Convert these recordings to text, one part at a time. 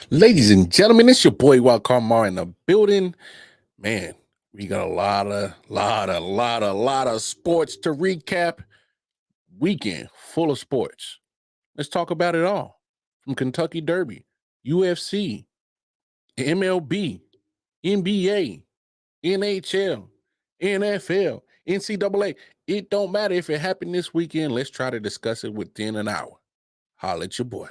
Ladies and gentlemen, it's your boy Wild Carmar in the building. Man, we got a lot of sports to recap. Weekend full of sports. Let's talk about it all. From Kentucky Derby, UFC, MLB, NBA, NHL, NFL, NCAA. It don't matter if it happened this weekend. Let's try to discuss it within an hour. Holla at your boy.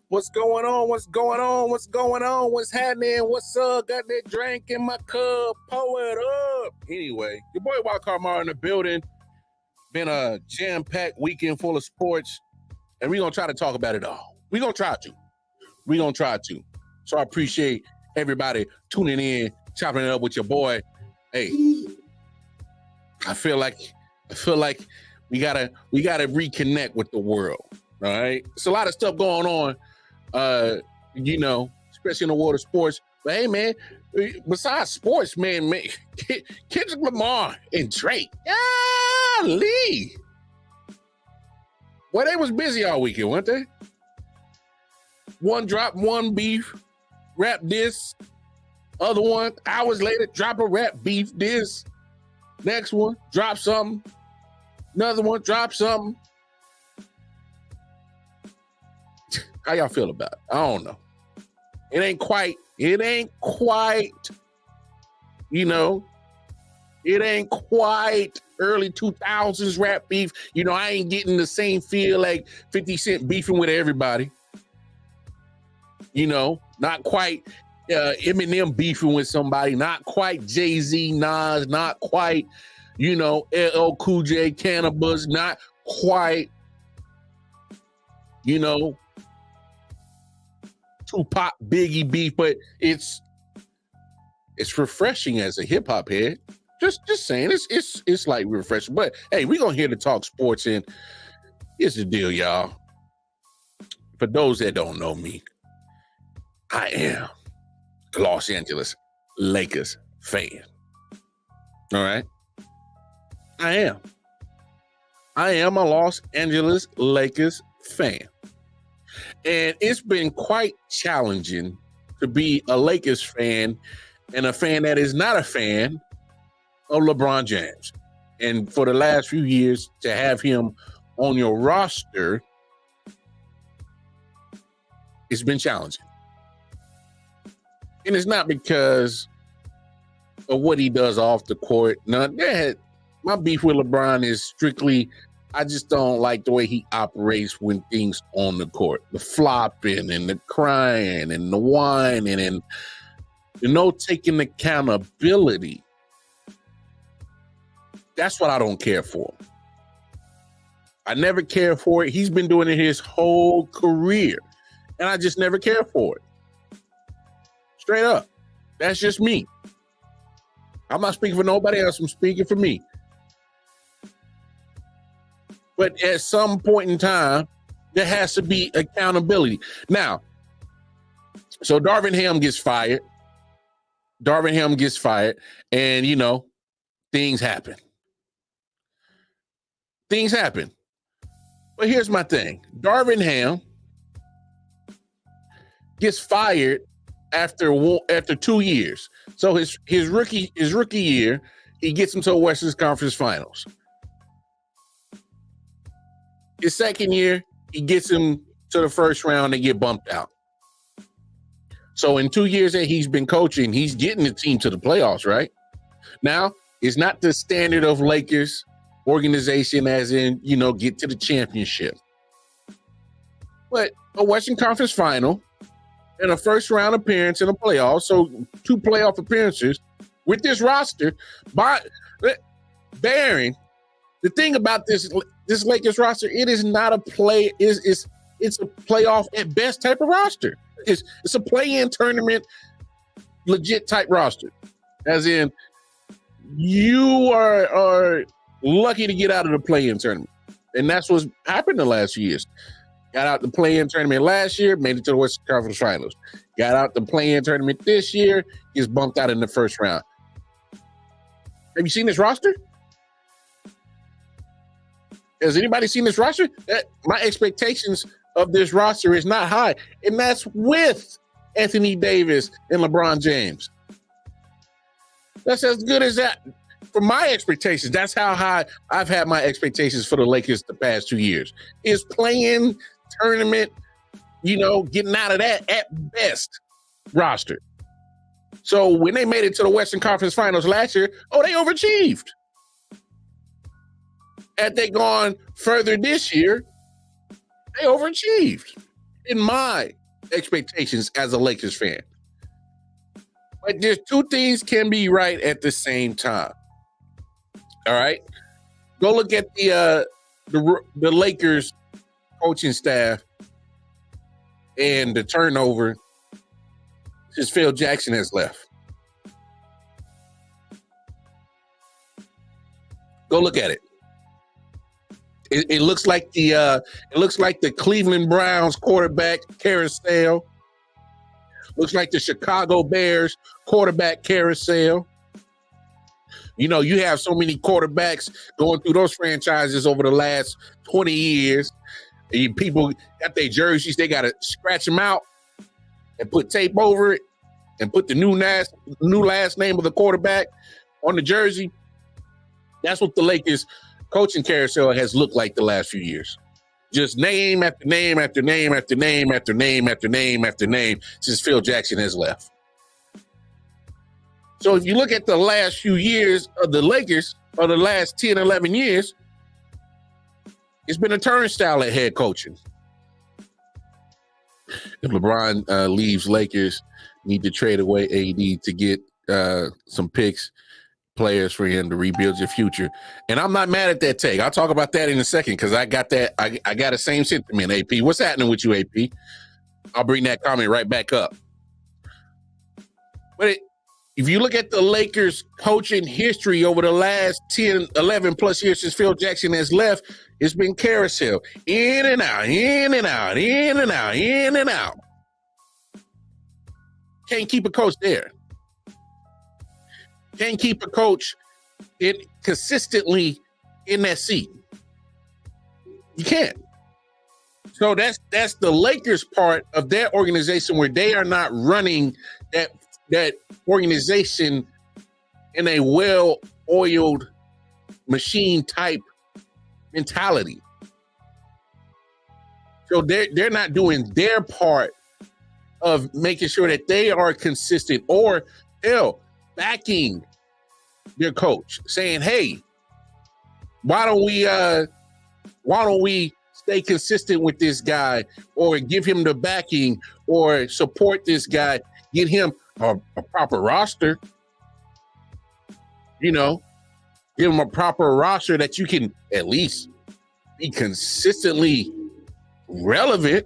What's going on? What's going on? What's going on? What's happening? What's up? Got that drink in my cup. Pour it up. Anyway, your boy Wild Carmar in the building. Been a jam-packed weekend full of sports, and we're going to try to talk about it all. We're going to try to. So I appreciate everybody tuning in, chopping it up with your boy. Hey, I feel like we gotta reconnect with the world. All right. It's a lot of stuff going on. Especially in the world of sports. But hey, man, besides sports, man, Kendrick Lamar and Drake, golly. Well, they was busy all weekend, weren't they? One drop, one beef, rap this. Other one, hours later, drop a rap beef this. Next one, drop something. Another one, drop something. How y'all feel about it? I don't know. It ain't quite, it ain't quite early 2000s rap beef. I ain't getting the same feel like 50 Cent beefing with everybody. Not quite Eminem beefing with somebody. Not quite Jay-Z, Nas. Not quite, LL Cool J, Cannabis. Not quite, Tupac, Biggie beef, but it's refreshing as a hip hop head. Just saying, it's like refreshing. But hey, we're gonna here to talk sports, and here's the deal, y'all. For those that don't know me, I am a Los Angeles Lakers fan. All right, I am a Los Angeles Lakers fan. And it's been quite challenging to be a Lakers fan and a fan that is not a fan of LeBron James. And for the last few years, to have him on your roster, it's been challenging. And it's not because of what he does off the court. No, my beef with LeBron is strictly, I just don't like the way he operates when things on the court. The flopping and the crying and the whining and, taking accountability. That's what I don't care for. I never cared for it. He's been doing it his whole career, and I just never cared for it. Straight up. That's just me. I'm not speaking for nobody else. I'm speaking for me. But at some point in time, there has to be accountability. Now, so Darvin Ham gets fired. And, things happen. But here's my thing. Darvin Ham gets fired after 2 years. So his rookie year, he gets him to a Western Conference Finals. His second year, he gets him to the first round and get bumped out. So in 2 years that he's been coaching, he's getting the team to the playoffs, right? Now, it's not the standard of Lakers organization as in, get to the championship. But a Western Conference Final and a first round appearance in the playoffs, so 2 playoff appearances with this roster. Baron, the thing about this Lakers roster, it is not a it's a playoff at best type of roster. It's a play-in tournament legit type roster. As in, you are lucky to get out of the play-in tournament. And that's what's happened the last few years. Got out the play-in tournament last year, made it to the Western Conference Finals. Got out the play-in tournament this year, gets bumped out in the first round. Have you seen this roster? Has anybody seen this roster? My expectations of this roster is not high, and that's with Anthony Davis and LeBron James. That's as good as that. For my expectations, that's how high I've had my expectations for the Lakers the past 2 years. Is playing tournament, getting out of that at best roster. So when they made it to the Western Conference Finals last year, they overachieved. Had they gone further this year, they overachieved in my expectations as a Lakers fan. But there's 2 things can be right at the same time. All right? Go look at the Lakers coaching staff and the turnover since Phil Jackson has left. Go look at it. It looks like the Cleveland Browns quarterback carousel. Looks like the Chicago Bears quarterback carousel. You have so many quarterbacks going through those franchises over the last 20 years. And people got their jerseys, they got to scratch them out and put tape over it and put the new last name of the quarterback on the jersey. That's what the Lakers coaching carousel has looked like the last few years. Just name after name after name after name after name after name after name since Phil Jackson has left. So if you look at the last few years of the Lakers, or the last 10, 11 years, it's been a turnstile at head coaching. If LeBron leaves, Lakers need to trade away AD to get some picks, players for him to rebuild your future. And I'm not mad at that take. I'll talk about that in a second because I got that. I got the same sentiment, AP. What's happening with you, AP? I'll bring that comment right back up. But if you look at the Lakers coaching history over the last 10, 11 plus years since Phil Jackson has left, it's been carousel. In and out, in and out, in and out, in and out. Can't keep a coach there. Can't keep a coach consistently in that seat. You can't. So that's the Lakers part of their organization where they are not running that organization in a well-oiled machine type mentality. So they're not doing their part of making sure that they are consistent or backing their coach, saying, "Hey, why don't we stay consistent with this guy, or give him the backing, or support this guy, get him a proper roster, give him a proper roster that you can at least be consistently relevant,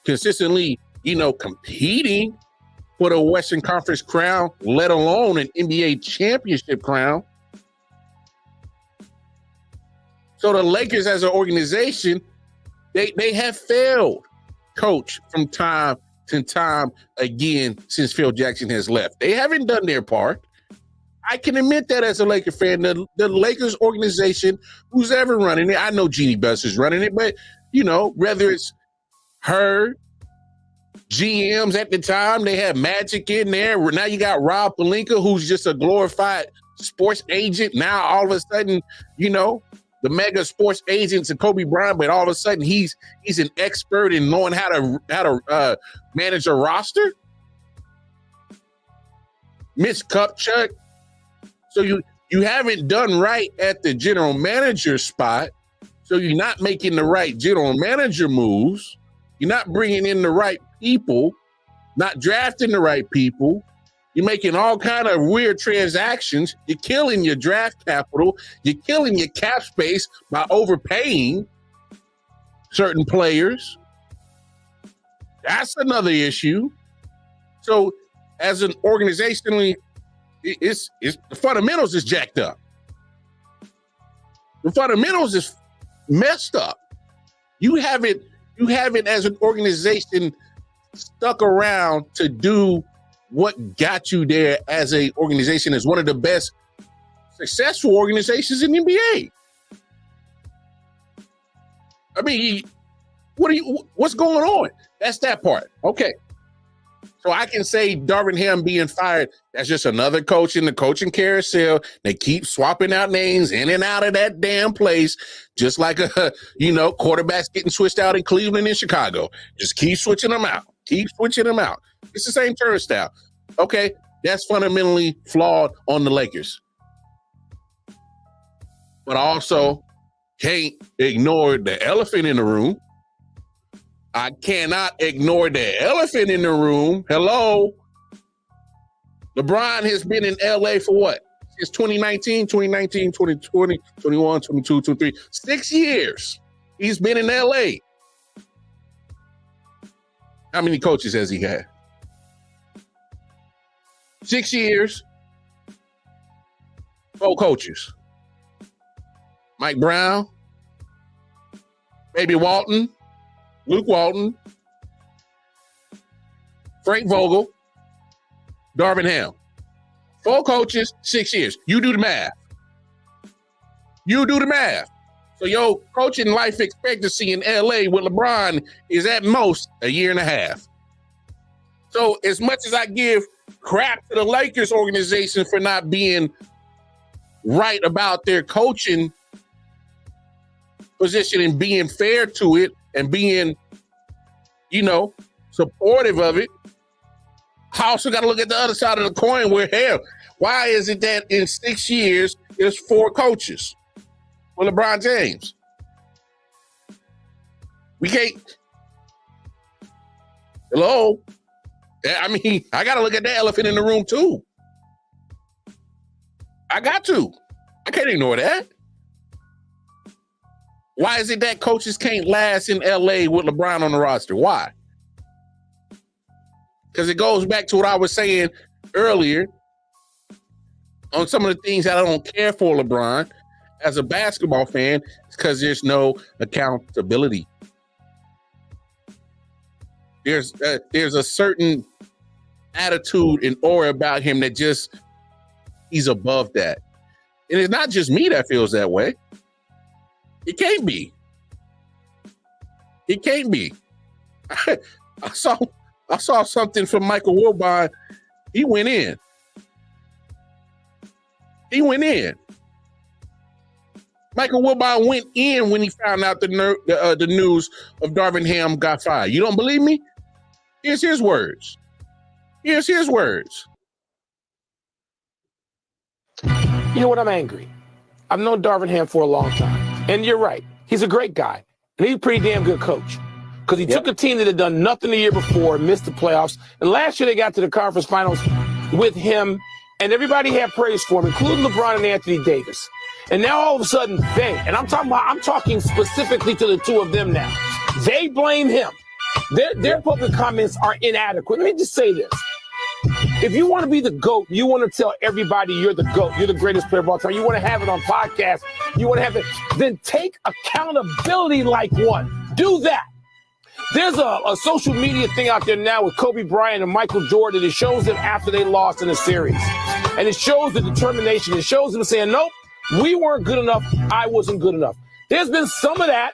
consistently, competing for the Western Conference crown, let alone an NBA championship crown." So the Lakers as an organization, they have failed coach from time to time again since Phil Jackson has left. They haven't done their part. I can admit that as a Laker fan. The Lakers organization, who's ever running it, I know Jeannie Buss is running it, but, whether it's her, GMs at the time. They had Magic in there. Now you got Rob Pelinka, who's just a glorified sports agent. Now all of a sudden, you know, the mega sports agent to Kobe Bryant, but all of a sudden he's an expert in knowing how to manage a roster. Mitch Kupchak. So you haven't done right at the general manager spot. So you're not making the right general manager moves. You're not bringing in the right people, not drafting the right people. You're making all kind of weird transactions. You're killing your draft capital. You're killing your cap space by overpaying certain players. That's another issue. So as an organizationally, it's the fundamentals is jacked up. The fundamentals is messed up. You haven't as an organization stuck around to do what got you there as a organization, as one of the best successful organizations in the NBA. I mean, what's going on? That's that part. Okay. So I can say Darvin Ham being fired, that's just another coach in the coaching carousel. They keep swapping out names in and out of that damn place, just like quarterbacks getting switched out in Cleveland and Chicago. Just keep switching them out. Keep switching them out. It's the same turnstile. Okay, that's fundamentally flawed on the Lakers. But I also can't ignore the elephant in the room. I cannot ignore the elephant in the room. Hello. LeBron has been in LA for what? Since 2019, 2020, 21, 22, 23. 6 years he's been in LA. How many coaches has he had? 6 years. 4 coaches. Mike Brown, Baby Walton, Luke Walton, Frank Vogel, Darvin Ham. 4 coaches, 6 years. You do the math. So your coaching life expectancy in LA with LeBron is at most a year and a half. So as much as I give crap to the Lakers organization for not being right about their coaching position and being fair to it and being, supportive of it, I also got to look at the other side of the coin where, hell, why is it that in 6 years there's 4 coaches with LeBron James? We can't. Hello? I mean, I got to look at the elephant in the room too. I got to. I can't ignore that. Why is it that coaches can't last in LA with LeBron on the roster? Why? Because it goes back to what I was saying earlier on some of the things that I don't care for LeBron as a basketball fan. It's because there's no accountability. There's a certain attitude and aura about him that just, he's above that. And it's not just me that feels that way. It can't be. It can't be. I saw something from Michael Wilbon. He went in. Michael Wilbon went in when he found out the news of Darvin Ham got fired. You don't believe me? Here's his words. You know what? I'm angry. I've known Darvin Ham for a long time. And you're right. He's a great guy. And he's a pretty damn good coach. Because he took a team that had done nothing the year before and missed the playoffs. And last year they got to the conference finals with him. And everybody had praise for him, including LeBron and Anthony Davis. And now all of a sudden I'm talking specifically to the two of them now. They blame him. Their public comments are inadequate. Let me just say this. If you want to be the GOAT, you want to tell everybody you're the GOAT, you're the greatest player of all time, you want to have it on podcasts, you want to have it, then take accountability like one. Do that. There's a social media thing out there now with Kobe Bryant and Michael Jordan. It shows them after they lost in a series. And it shows the determination. It shows them saying, nope, we weren't good enough. I wasn't good enough. There's been some of that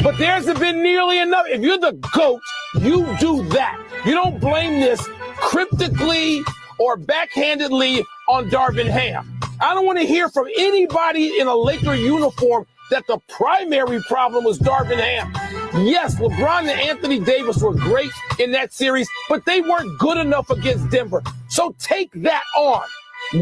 But there hasn't been nearly enough. If you're the GOAT, you do that. You don't blame this cryptically or backhandedly on Darvin Ham. I don't want to hear from anybody in a Laker uniform that the primary problem was Darvin Ham. Yes, LeBron and Anthony Davis were great in that series, but they weren't good enough against Denver. So take that on.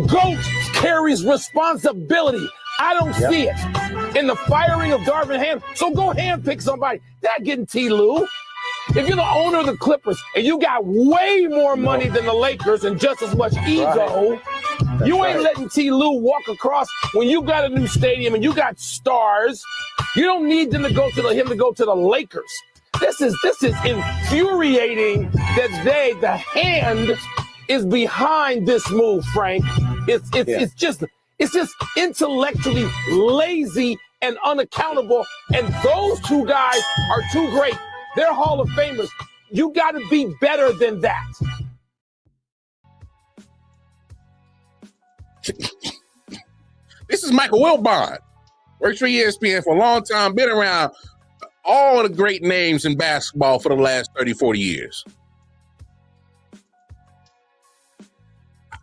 GOAT carries responsibility. I don't see it in the firing of Darvin Ham. So go handpick somebody. Not getting T. Lue. If you're the owner of the Clippers and you got way more money than the Lakers and just as much ego, you ain't letting T. Lue walk across when you got a new stadium and you got stars. You don't need them to go to him to go to the Lakers. This is infuriating that the hand is behind this move, Frank. It's just intellectually lazy and unaccountable. And those two guys are too great. They're Hall of Famers. You got to be better than that. This is Michael Wilbon. Works for ESPN for a long time. Been around all the great names in basketball for the last 30, 40 years.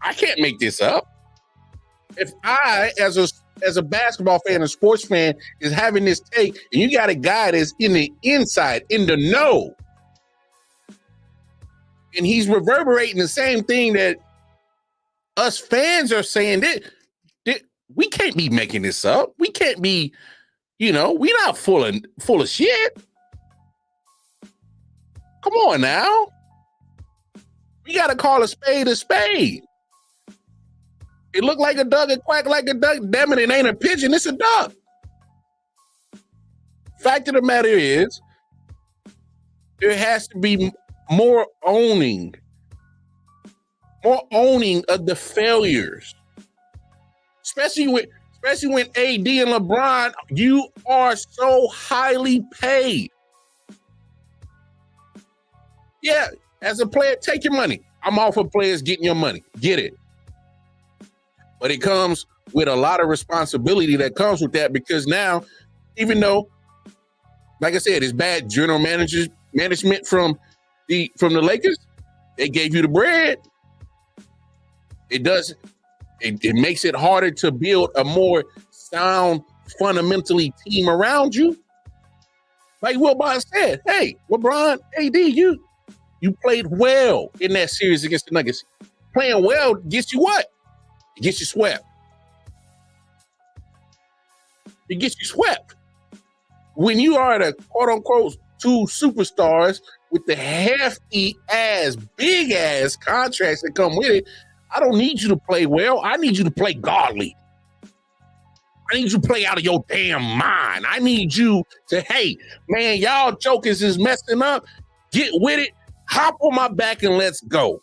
I can't make this up. If I, as a basketball fan, a sports fan, is having this take, and you got a guy that's in the inside, in the know, and he's reverberating the same thing that us fans are saying, that we can't be making this up. We can't be, we're not full of shit. Come on now. We got to call a spade a spade. It looked like a duck, it quacked like a duck. Damn it ain't a pigeon, it's a duck. Fact of the matter is, there has to be more owning of the failures. Especially when AD and LeBron, you are so highly paid. Yeah, as a player, take your money. I'm all for players getting your money. Get it. But it comes with a lot of responsibility that comes with that, because now, even though, like I said, it's bad general management from the Lakers, they gave you the bread. It makes it harder to build a more sound, fundamentally team around you. Like Wilbon said, hey, LeBron, AD, you played well in that series against the Nuggets. Playing well gets you what? It gets you swept. It gets you swept. When you are the quote-unquote two superstars with the hefty-ass, big-ass contracts that come with it, I don't need you to play well. I need you to play godly. I need you to play out of your damn mind. I need you to, hey, man, y'all jokers is messing up. Get with it. Hop on my back and let's go.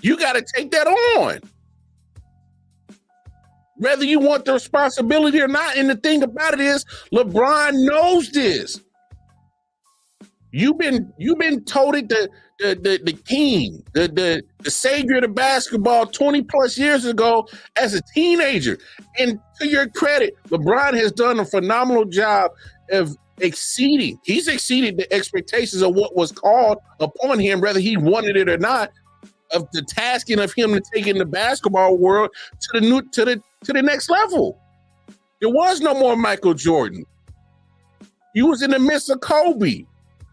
You got to take that on. Whether you want the responsibility or not. And the thing about it is, LeBron knows this. You've been touted the king, the savior of the basketball 20 plus years ago as a teenager. And to your credit, LeBron has done a phenomenal job of exceeding. He's exceeded the expectations of what was called upon him, whether he wanted it or not, of the tasking of him to take in the basketball world to the next level. There was no more Michael Jordan. He was in the midst of Kobe,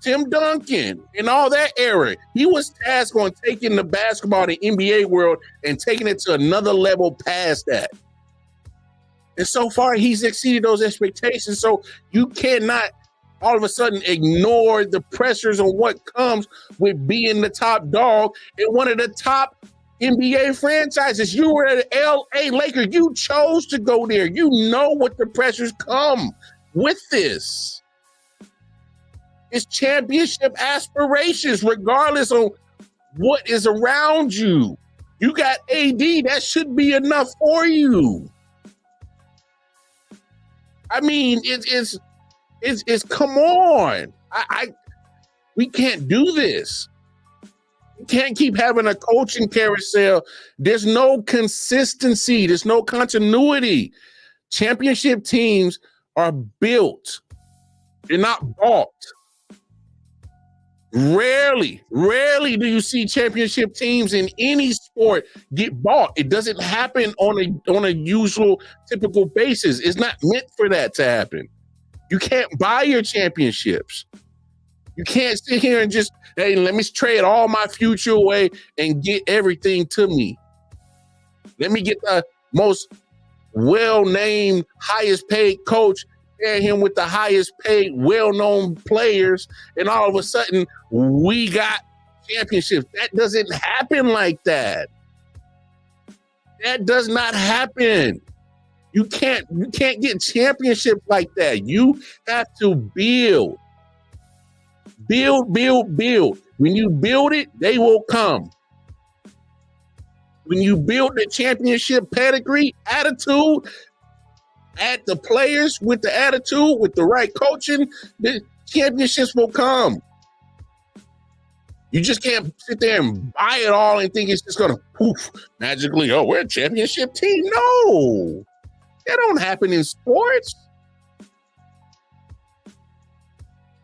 Tim Duncan, and all that era. He was tasked on taking the basketball, the NBA world, and taking it to another level past that. And so far, he's exceeded those expectations. So you cannot all of a sudden ignore the pressures on what comes with being the top dog in one of the top NBA franchises. You were at LA Lakers. You chose to go there. You know what the pressures come with this. It's championship aspirations, regardless of what is around you. You got AD. That should be enough for you. I mean, it's come on. We can't do this. We can't keep having a coaching carousel. There's no consistency. There's no continuity. Championship teams are built They're not bought. Rarely do you see championship teams in any sport get bought. It doesn't happen on a usual, typical basis. It's not meant for that to happen. You can't buy your championships. You can't sit here and just, hey, let me trade all my future away and get everything to me. Let me get the most well-named, highest paid coach, pair him with the highest paid, well-known players, and all of a sudden we got championships. That doesn't happen like that. That does not happen. You can't get championships like that. You have to build. Build. When you build it, they will come. When you build the championship pedigree, attitude, add the players with the attitude, with the right coaching, the championships will come. You just can't sit there and buy it all and think it's just going to poof magically. Oh, we're a championship team. No, that don't happen in sports.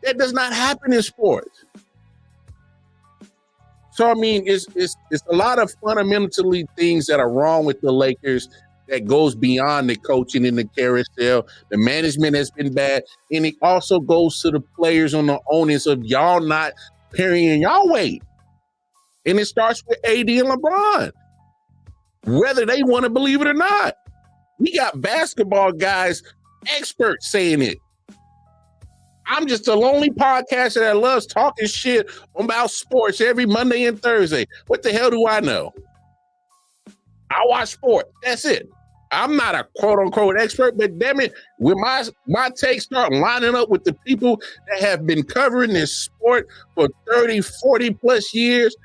That does not happen in sports. So, I mean, it's a lot of fundamentally things that are wrong with the Lakers that goes beyond the coaching and the carousel. The management has been bad. And it also goes to the players on the onus of y'all not carrying y'all weight. And it starts with AD and LeBron, whether they want to believe it or not. We got basketball guys, experts saying it. I'm just a lonely podcaster that loves talking shit about sports every Monday and Thursday. What the hell do I know? I watch sports. That's it. I'm not a quote-unquote expert, but damn it, when my takes start lining up with the people that have been covering this sport for 30, 40 plus years,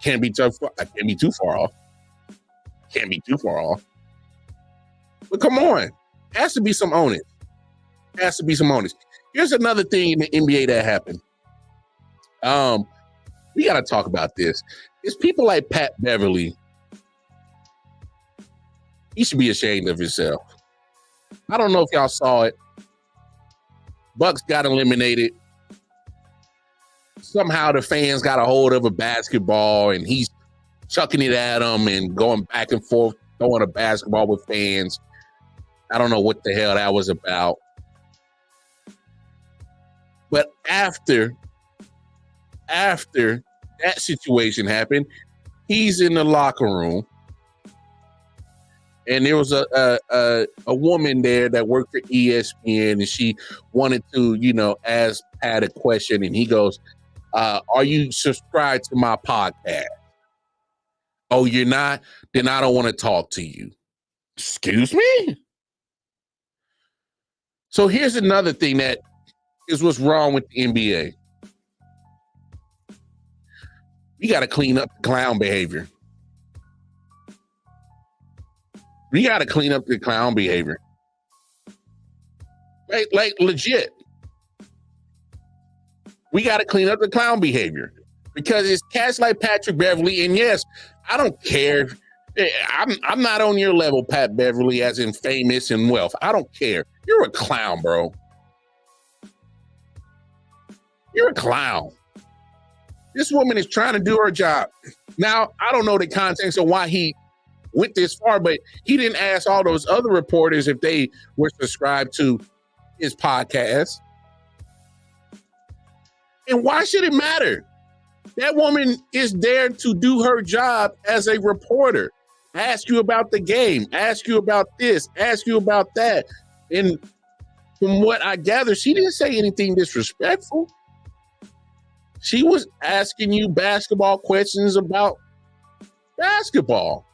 can't be too far off. Can't be too far off. But come on. Has to be some onus. Has to be some onus. Here's another thing in the NBA that happened. We got to talk about this. It's people like Pat Beverly. He should be ashamed of himself. I don't know if y'all saw it. Bucks got eliminated. Somehow the fans got a hold of a basketball and he's chucking it at them and going back and forth, throwing a basketball with fans. I don't know what the hell that was about. But after that situation happened, he's in the locker room, and there was a woman there that worked for ESPN, and she wanted to, ask Pat a question, and he goes, "Are you subscribed to my podcast?" "Oh, you're not? Then I don't want to talk to you." Excuse me? So here's another thing that is what's wrong with the NBA. We got to clean up the clown behavior. We got to clean up the clown behavior. Like legit. We got to clean up the clown behavior because it's cats like Patrick Beverly. And yes, I don't care. I'm not on your level, Pat Beverly, as in famous and wealth. I don't care. You're a clown, bro. You're a clown. This woman is trying to do her job. Now, I don't know the context of why he went this far, but he didn't ask all those other reporters if they were subscribed to his podcast. And why should it matter? That woman is there to do her job as a reporter. Ask you about the game, ask you about this, ask you about that. And from what I gather, she didn't say anything disrespectful. She was asking you basketball questions about basketball.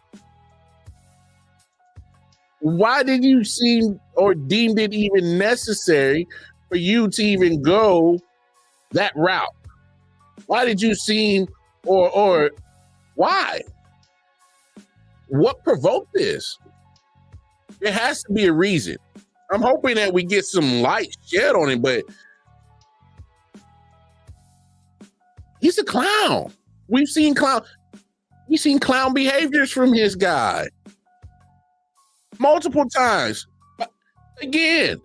Why did you seem or deemed it even necessary for you to even go that route? Why did you seem or why? What provoked this? There has to be a reason. I'm hoping that we get some light shed on it, but he's a clown. We've seen clown behaviors from his guy multiple times. But again,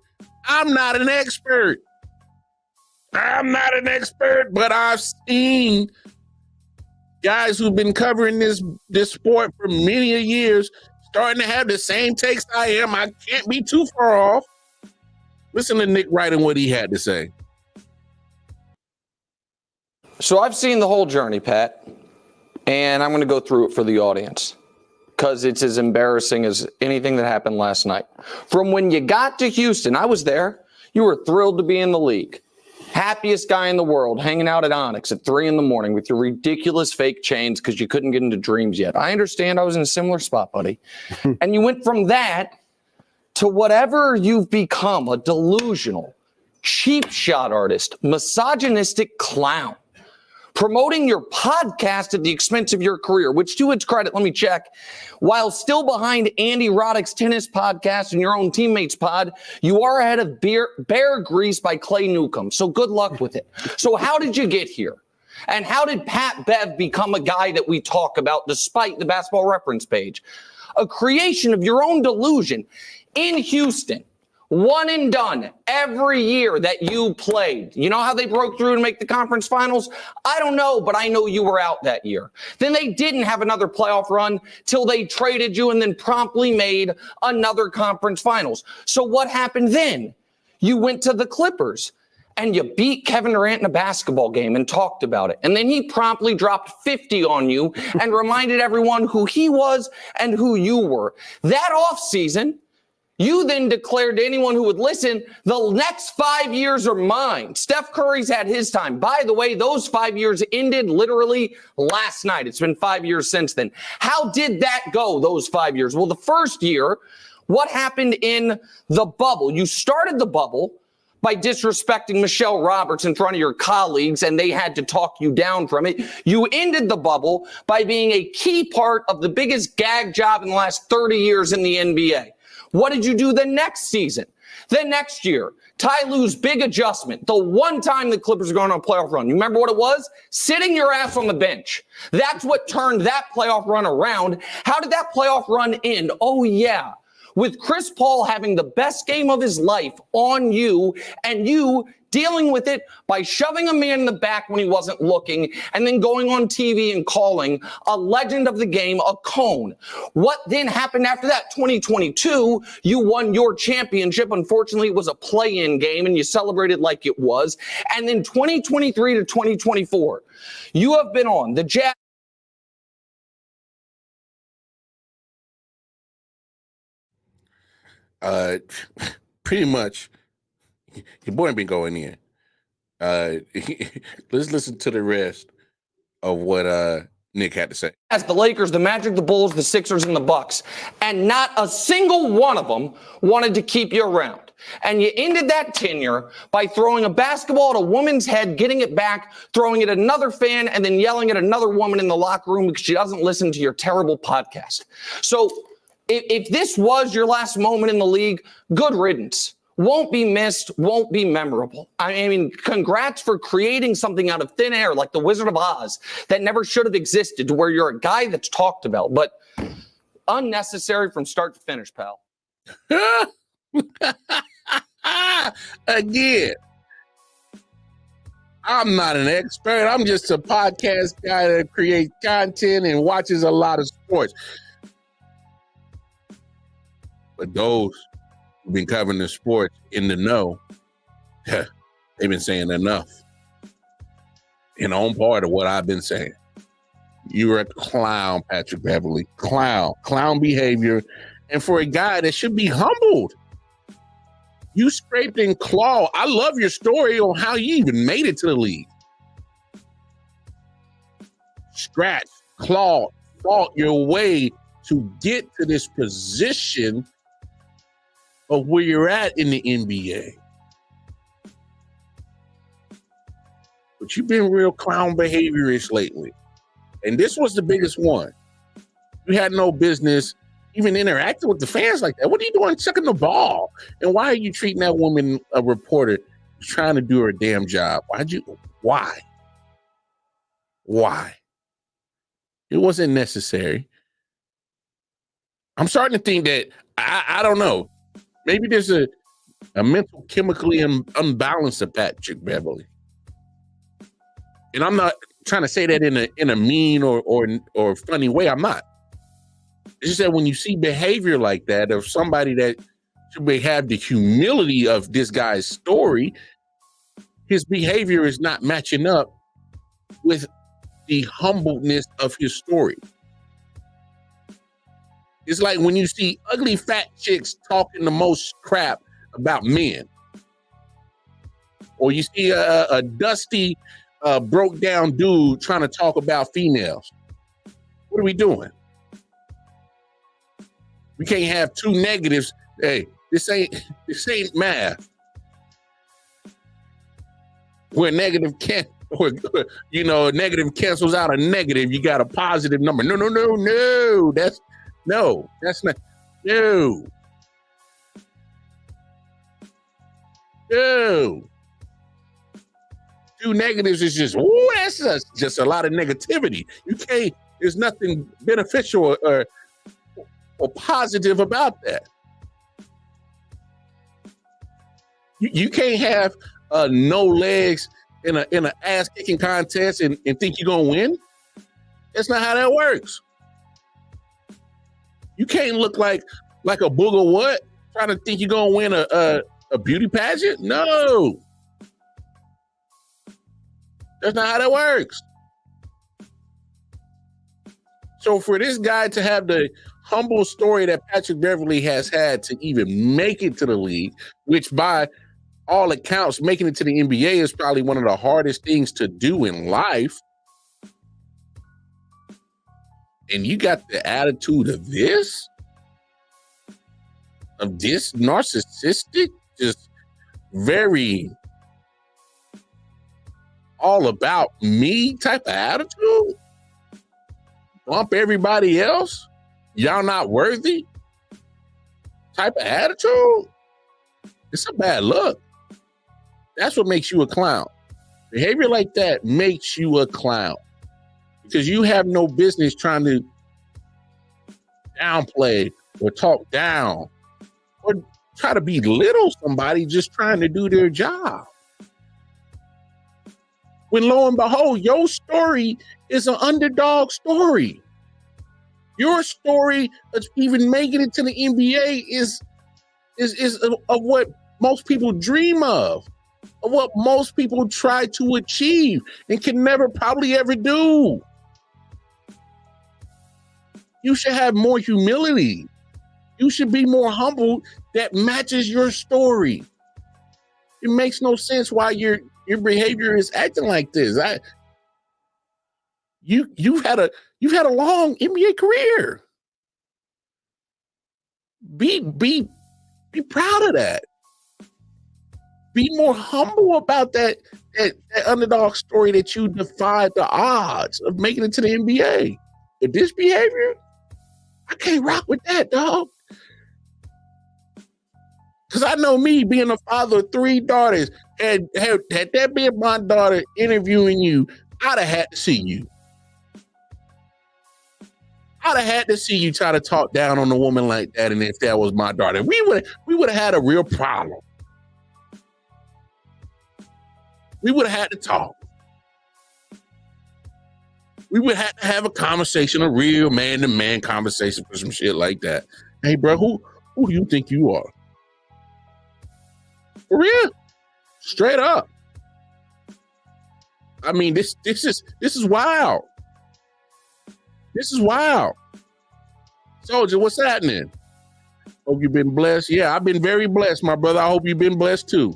I'm not an expert. But I've seen guys who've been covering this sport for many years starting to have the same takes I am. I can't be too far off. Listen to Nick Wright and what he had to say. So I've seen the whole journey, Pat, and I'm going to go through it for the audience because it's as embarrassing as anything that happened last night. From when you got to Houston, I was there. You were thrilled to be in the league. Happiest guy in the world, hanging out at Onyx at 3 a.m. with your ridiculous fake chains because you couldn't get into dreams yet. I understand. I was in a similar spot, buddy. And you went from that to whatever you've become, a delusional, cheap shot artist, misogynistic clown, promoting your podcast at the expense of your career, which to its credit, let me check, while still behind Andy Roddick's tennis podcast and your own teammates pod, you are ahead of Bear Grease by Clay Newcomb. So good luck with it. So how did you get here? And how did Pat Bev become a guy that we talk about despite the Basketball Reference page? A creation of your own delusion in Houston. One and done every year that you played. You know how they broke through to make the conference finals? I don't know, but I know you were out that year. Then they didn't have another playoff run till they traded you and then promptly made another conference finals. So what happened then? You went to the Clippers and you beat Kevin Durant in a basketball game and talked about it. And then he promptly dropped 50 on you and reminded everyone who he was and who you were. That offseason, you then declared to anyone who would listen, the next 5 years are mine. Steph Curry's had his time. By the way, those 5 years ended literally last night. It's been 5 years since then. How did that go, those 5 years? Well, the first year, what happened in the bubble? You started the bubble by disrespecting Michelle Roberts in front of your colleagues, and they had to talk you down from it. You ended the bubble by being a key part of the biggest gag job in the last 30 years in the NBA. What did you do the next season? The next year, Ty Lue's big adjustment, the one time the Clippers are going on a playoff run. You remember what it was? Sitting your ass on the bench. That's what turned that playoff run around. How did that playoff run end? Oh, yeah. With Chris Paul having the best game of his life on you and you dealing with it by shoving a man in the back when he wasn't looking and then going on TV and calling a legend of the game a cone. What then happened after that? 2022, you won your championship. Unfortunately, it was a play-in game and you celebrated like it was. And then 2023 to 2024, you have been on the Jazz. Pretty much, your boy been going in. Let's listen to the rest of what Nick had to say. As the Lakers, the Magic, the Bulls, the Sixers, and the Bucks, and not a single one of them wanted to keep you around. And you ended that tenure by throwing a basketball at a woman's head, getting it back, throwing it at another fan, and then yelling at another woman in the locker room because she doesn't listen to your terrible podcast. So if this was your last moment in the league, good riddance. Won't be missed, won't be memorable. I mean, congrats for creating something out of thin air like the Wizard of Oz that never should have existed, to where you're a guy that's talked about, but unnecessary from start to finish, pal. Again, I'm not an expert. I'm just a podcast guy that creates content and watches a lot of sports. But those who've been covering the sports in the know, they've been saying enough. And on part of what I've been saying. You're a clown, Patrick Beverley. Clown behavior. And for a guy that should be humbled. You scraped and clawed. I love your story on how you even made it to the league. Scratch, clawed, fought your way to get to this position of where you're at in the NBA. But you've been real clown behaviorist lately. And this was the biggest one. You had no business even interacting with the fans like that. What are you doing checking the ball? And why are you treating that woman, a reporter, trying to do her damn job? Why? It wasn't necessary. I'm starting to think that, I don't know, maybe there's a mental chemically unbalanced of Patrick Beverly. And I'm not trying to say that in a mean or funny way. I'm not. It's just that when you see behavior like that of somebody that should have the humility of this guy's story, his behavior is not matching up with the humbleness of his story. It's like when you see ugly fat chicks talking the most crap about men, or you see a dusty, broke down dude trying to talk about females. What are we doing? We can't have two negatives. Hey, this ain't math. Where negative can't, or negative cancels out a negative. You got a positive number. No. That's not. No. Two negatives is just, that's just a lot of negativity. You can't, there's nothing beneficial or positive about that. You can't have no legs in an ass kicking contest and think you're gonna win. That's not how that works. You can't look like a booger what trying to think you're gonna win a beauty pageant. No, that's not how that works. So for this guy to have the humble story that Patrick Beverly has had to even make it to the league, which by all accounts, making it to the NBA is probably one of the hardest things to do in life. And you got the attitude of this narcissistic, just very all about me type of attitude. Bump everybody else. Y'all not worthy type of attitude. It's a bad look. That's what makes you a clown. Behavior like that makes you a clown because you have no business trying to downplay or talk down or try to belittle somebody just trying to do their job. When lo and behold, your story is an underdog story. Your story of even making it to the NBA is of what most people dream of what most people try to achieve and can never probably ever do. You should have more humility. You should be more humble that matches your story. It makes no sense why your behavior is acting like this. You've had a long NBA career. Be proud of that. Be more humble about that underdog story that you defied the odds of making it to the NBA. But this behavior, I can't rock with that, dog. Because I know me being a father of 3 daughters, had that been my daughter interviewing you, I'd have had to see you. I'd have had to see you try to talk down on a woman like that, and if that was my daughter, we would have had a real problem. We would have had to talk. We would have to have a conversation, a real man-to-man conversation for some shit like that. Hey, bro, who do you think you are? For real? Straight up. I mean, this is wild. This is wild. Soldier, what's happening? Hope you've been blessed. Yeah, I've been very blessed, my brother. I hope you've been blessed too.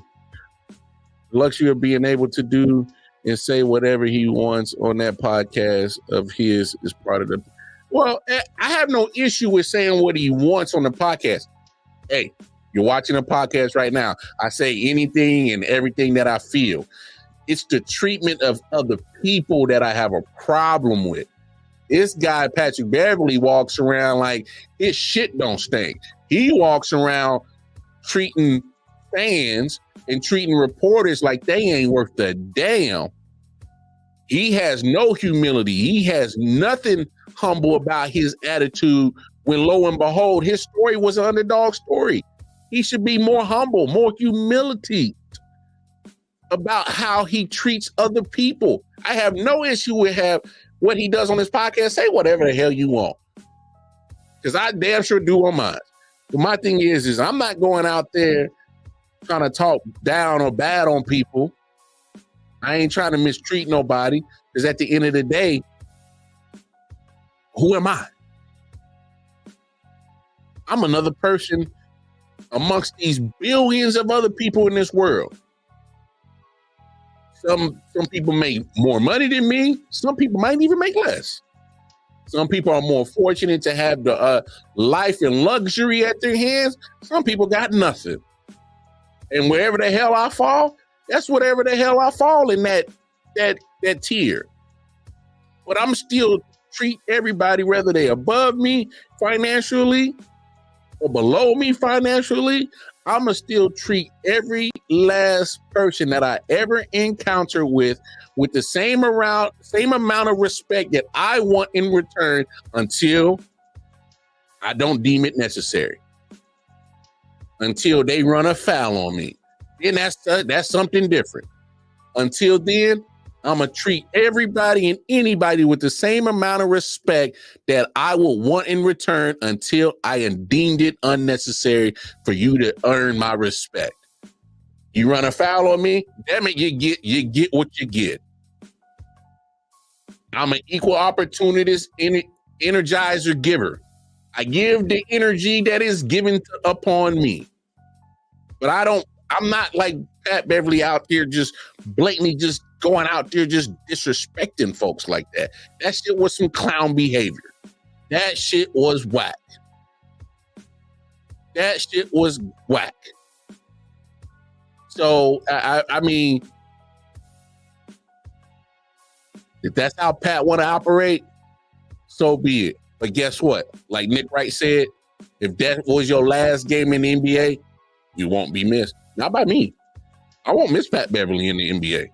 The luxury of being able to do and say whatever he wants on that podcast of his is part of the... Well, I have no issue with saying what he wants on the podcast. Hey, you're watching a podcast right now. I say anything and everything that I feel. It's the treatment of other people that I have a problem with. This guy, Patrick Beverly, walks around like his shit don't stink. He walks around treating fans and treating reporters like they ain't worth a damn. He has no humility. He has nothing humble about his attitude when lo and behold, his story was an underdog story. He should be more humble, more humility about how he treats other people. I have no issue with what he does on his podcast. Say whatever the hell you want, because I damn sure do on mine. But my thing is I'm not going out there trying to talk down or bad on people. I ain't trying to mistreat nobody, because at the end of the day, who am I? I'm another person amongst these billions of other people in this world. Some people make more money than me. Some people might even make less. Some people are more fortunate to have the life and luxury at their hands. Some people got nothing. And wherever the hell I fall, that's whatever the hell I fall in that tier. But I'm still treat everybody, whether they above me financially or below me financially, I'ma still treat every last person that I ever encounter with the same amount of respect that I want in return until I don't deem it necessary. Until they run afoul on me. Then that's something different. Until then, I'm going to treat everybody and anybody with the same amount of respect that I will want in return until I am deemed it unnecessary for you to earn my respect. You run afoul on me, damn it, you get what you get. I'm an equal opportunist, energizer giver. I give the energy that is given upon me. But I'm not like Pat Beverly out there just blatantly just going out there just disrespecting folks like that. That shit was some clown behavior. That shit was whack. That shit was whack. So, I mean, if that's how Pat want to operate, so be it. But guess what? Like Nick Wright said, if that was your last game in the NBA, you won't be missed. Not by me. I won't miss Pat Beverly in the NBA.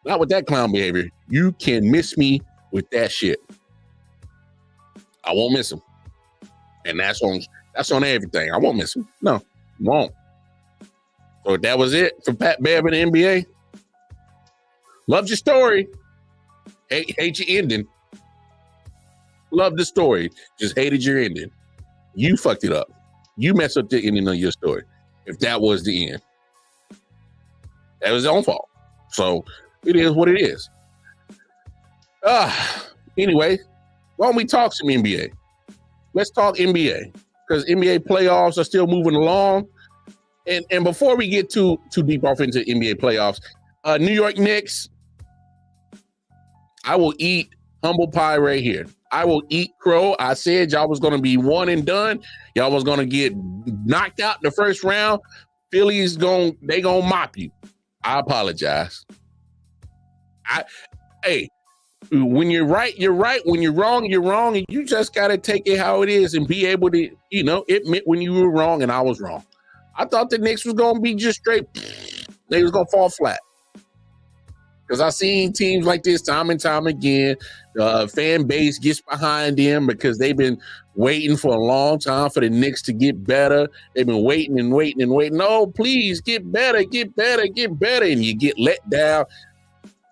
Not with that clown behavior. You can miss me with that shit. I won't miss him. And that's on everything. I won't miss him. No, won't. So that was it for Pat Bev in the NBA. Loved your story. Hate your ending. Loved the story. Just hated your ending. You fucked it up. You messed up the ending of your story. If that was the end. That was his own fault. So it is what it is. Anyway, why don't we talk some NBA? Let's talk NBA. Because NBA playoffs are still moving along. And before we get too deep off into NBA playoffs, New York Knicks, I will eat humble pie right here. I will eat crow. I said y'all was going to be one and done. Y'all was going to get knocked out in the first round. Philly's going to mop you. I apologize. Hey, when you're right, you're right. When you're wrong, you're wrong. And you just got to take it how it is and be able to, admit when you were wrong and I was wrong. I thought the Knicks was going to be just straight. They was going to fall flat. Because I've seen teams like this time and time again. The fan base gets behind them because they've been waiting for a long time for the Knicks to get better. They've been waiting and waiting and waiting. Oh, please, get better, get better, get better. And you get let down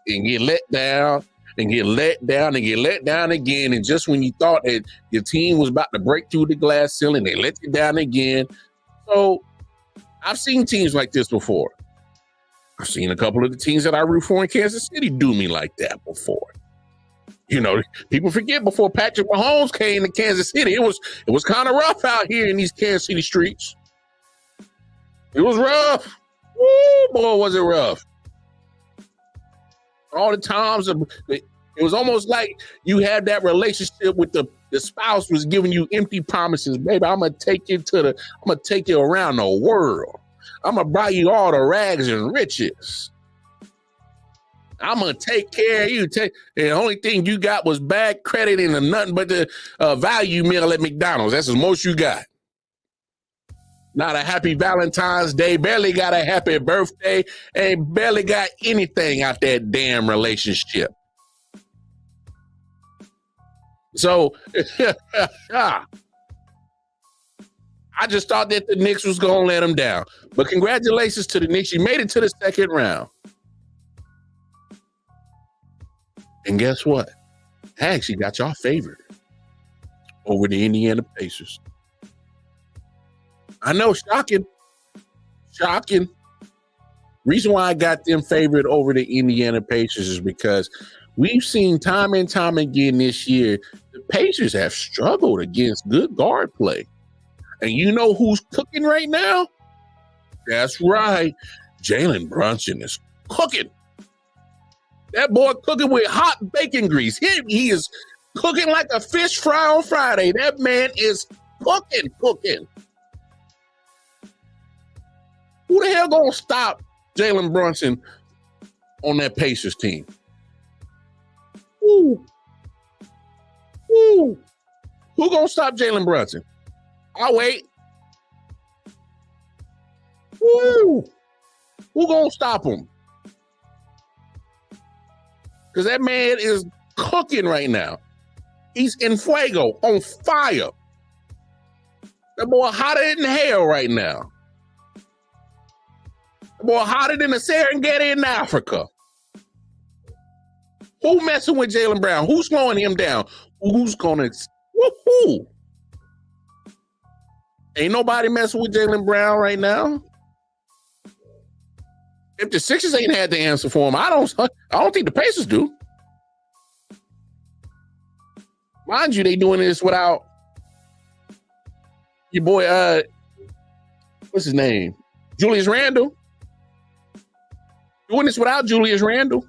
and get let down and get let down and get let down again. And just when you thought that your team was about to break through the glass ceiling, they let you down again. So I've seen teams like this before. I've seen a couple of the teams that I root for in Kansas City do me like that before. People forget before Patrick Mahomes came to Kansas City, it was kind of rough out here in these Kansas City streets. It was rough. Woo, boy, was it rough. All the times, it was almost like you had that relationship with the spouse was giving you empty promises. Baby, I'm gonna take you around the world. I'm going to buy you all the rags and riches. I'm going to take care of you. And the only thing you got was bad credit and nothing but the value meal at McDonald's. That's the most you got. Not a happy Valentine's Day. Barely got a happy birthday. And barely got anything out that damn relationship. So, I just thought that the Knicks was going to let them down. But congratulations to the Knicks. You made it to the second round. And guess what? I actually got y'all favored over the Indiana Pacers. I know, shocking. Shocking. Reason why I got them favored over the Indiana Pacers is because we've seen time and time again this year, the Pacers have struggled against good guard play. And you know who's cooking right now? That's right. Jalen Brunson is cooking. That boy cooking with hot bacon grease. He is cooking like a fish fry on Friday. That man is cooking. Who the hell gonna stop Jalen Brunson on that Pacers team? Who gonna stop Jalen Brunson? I'll wait. Who gonna stop him? Because that man is cooking right now. He's in fuego, on fire. That boy hotter than hell right now. That boy hotter than the Serengeti in Africa. Who messing with Jaylen Brown? Who's slowing him down? Who's gonna? Woohoo! Ain't nobody messing with Jaylen Brown right now. If the Sixers ain't had the answer for him, I don't think the Pacers do. Mind you, they doing this without your boy, what's his name? Julius Randle. Doing this without Julius Randle.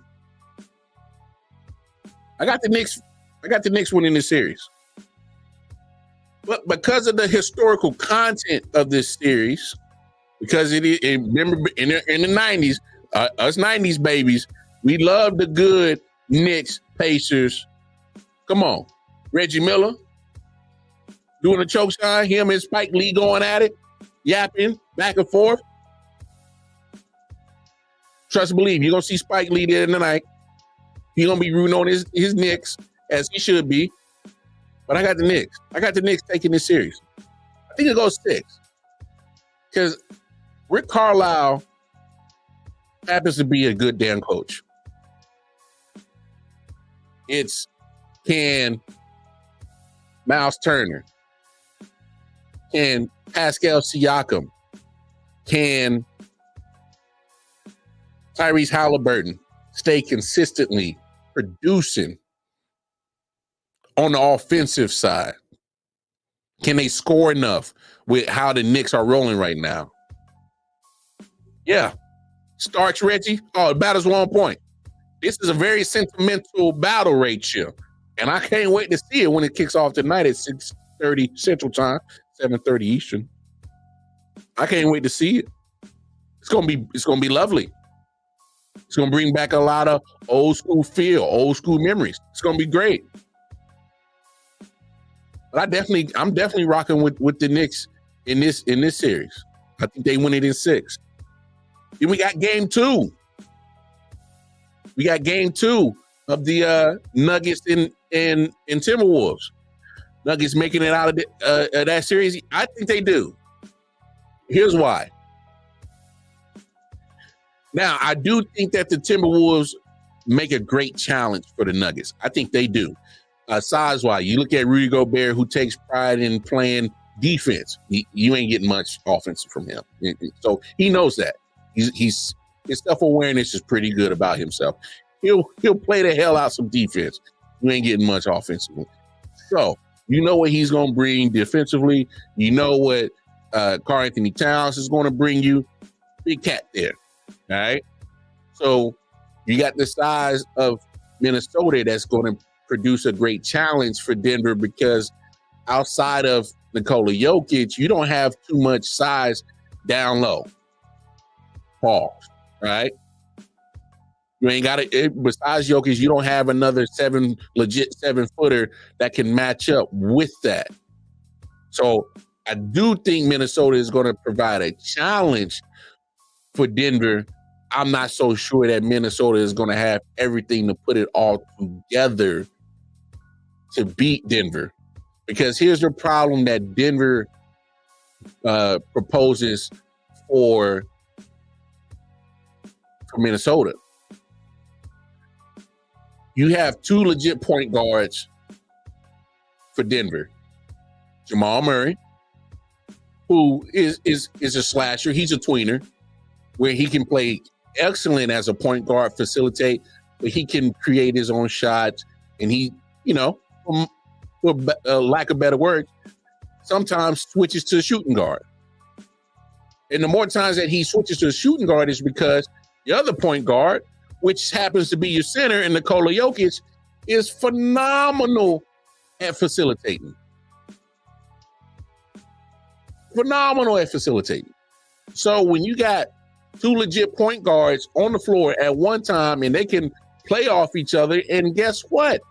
I got the Knicks winning this series. But because of the historical content of this series, because remember in the 90s, us 90s babies, we love the good Knicks, Pacers. Come on. Reggie Miller doing a choke sign, him and Spike Lee going at it, yapping back and forth. Trust and believe, you're going to see Spike Lee there tonight. He's going to be rooting on his Knicks, as he should be. But I got the Knicks. I got the Knicks taking this series. I think it goes 6. Because Rick Carlisle happens to be a good damn coach. Can Miles Turner, can Pascal Siakam, can Tyrese Halliburton stay consistently producing on the offensive side? Can they score enough with how the Knicks are rolling right now? Yeah. Starks, Reggie. Oh, the battle's 1 point. This is a very sentimental battle right here. And I can't wait to see it when it kicks off tonight at 6:30 Central Time, 7:30 Eastern. I can't wait to see it. It's gonna be lovely. It's gonna bring back a lot of old school feel, old school memories. It's gonna be great. But I'm definitely rocking with the Knicks in this series. I think they win it in 6. Then we got game 2. We got game 2 of the Nuggets and Timberwolves. Nuggets making it out of that series. I think they do. Here's why. Now, I do think that the Timberwolves make a great challenge for the Nuggets. I think they do. Size-wise, you look at Rudy Gobert, who takes pride in playing defense. You ain't getting much offense from him. So he knows that. His self-awareness is pretty good about himself. He'll play the hell out some defense. You ain't getting much offensively. So you know what he's going to bring defensively. You know what Karl Anthony Towns is going to bring you. Big cat there. All right. So you got the size of Minnesota that's going to produce a great challenge for Denver, because outside of Nikola Jokic, you don't have too much size down low. Pause. Right? You ain't got it. Besides Jokic, you don't have another legit 7-footer that can match up with that. So I do think Minnesota is going to provide a challenge for Denver. I'm not so sure that Minnesota is going to have everything to put it all together to beat Denver. Because here's the problem that Denver proposes for Minnesota. You have two legit point guards for Denver. Jamal Murray, who is a slasher. He's a tweener, where he can play excellent as a point guard, facilitate, but he can create his own shots. And he, for lack of better word, sometimes switches to a shooting guard. And the more times that he switches to a shooting guard is because the other point guard, which happens to be your center, and Nikola Jokic, is phenomenal at facilitating. Phenomenal at facilitating. So when you got two legit point guards on the floor at one time and they can play off each other, and guess what?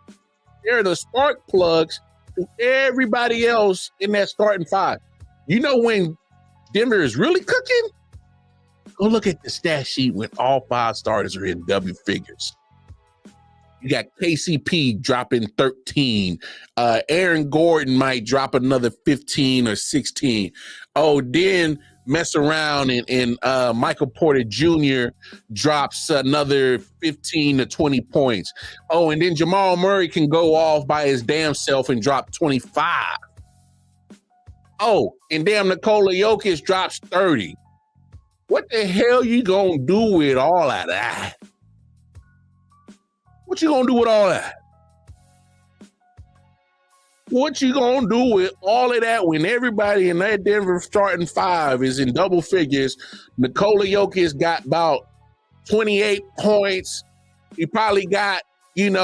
They're the spark plugs to everybody else in that starting five. You know when Denver is really cooking? Go look at the stat sheet when all five starters are in double figures. You got KCP dropping 13. Aaron Gordon might drop another 15 or 16. Oh, then mess around and Michael Porter Jr. drops another 15 to 20 points. Oh, and then Jamal Murray can go off by his damn self and drop 25. Oh, and damn Nikola Jokic drops 30. What the hell you gonna do with all of that? What you gonna do with all that? What you gonna do with all of that when everybody in that Denver starting five is in double figures? Nikola Jokic got about 28 points. He probably got, 10,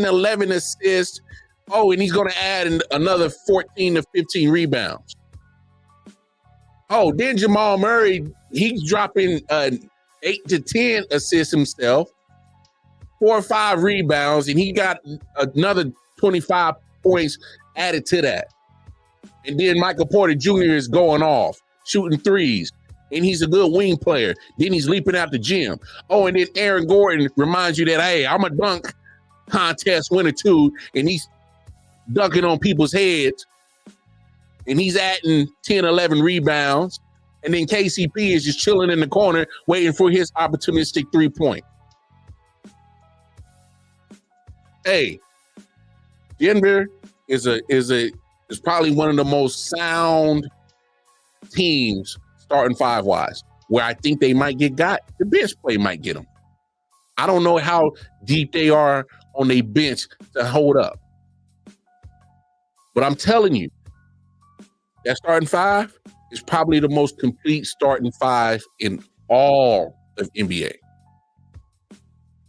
11 assists. Oh, and he's gonna add another 14 to 15 rebounds. Oh, then Jamal Murray, he's dropping 8 to 10 assists himself, 4 or 5 rebounds, and he got another 25 points added to that. And then Michael Porter Jr. is going off, shooting threes, and he's a good wing player. Then he's leaping out the gym. Oh, and then Aaron Gordon reminds you that, hey, I'm a dunk contest winner too, and he's dunking on people's heads. And he's adding 10, 11 rebounds. And then KCP is just chilling in the corner waiting for his opportunistic 3-point. Hey, Denver is probably one of the most sound teams starting five-wise, where I think they might get got. The bench play might get them. I don't know how deep they are on their bench to hold up. But I'm telling you, that starting five is probably the most complete starting five in all of NBA.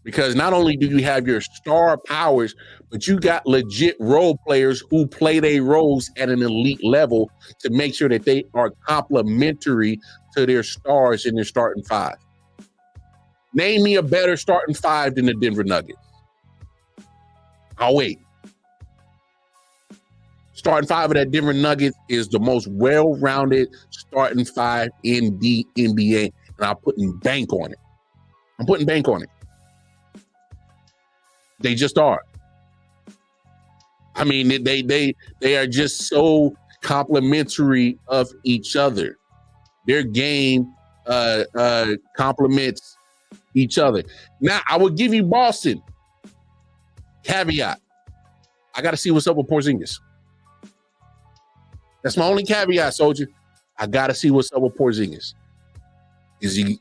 Because not only do you have your star powers, but you got legit role players who play their roles at an elite level to make sure that they are complementary to their stars in their starting five. Name me a better starting five than the Denver Nuggets. I'll wait. Starting five of that Denver Nuggets is the most well-rounded starting five in the NBA, and I'm putting bank on it. I'm putting bank on it. They just are. I mean, they are just so complementary of each other. Their game complements each other. Now, I will give you Boston. Caveat. I got to see what's up with Porzingis. That's my only caveat, soldier. I got to see what's up with Porzingis. Is he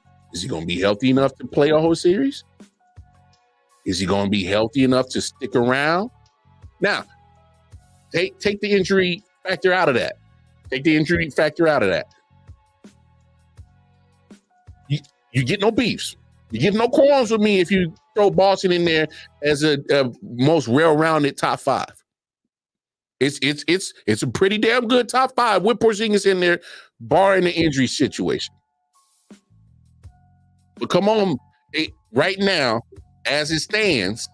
going to be healthy enough to play a whole series? Is he going to be healthy enough to stick around? Now, take the injury factor out of that. Take the injury factor out of that. You get no beefs. You get no qualms with me if you throw Boston in there as a most well-rounded top five. It's a pretty damn good top five with Porzingis in there, barring the injury situation. But come on, right now, as it stands,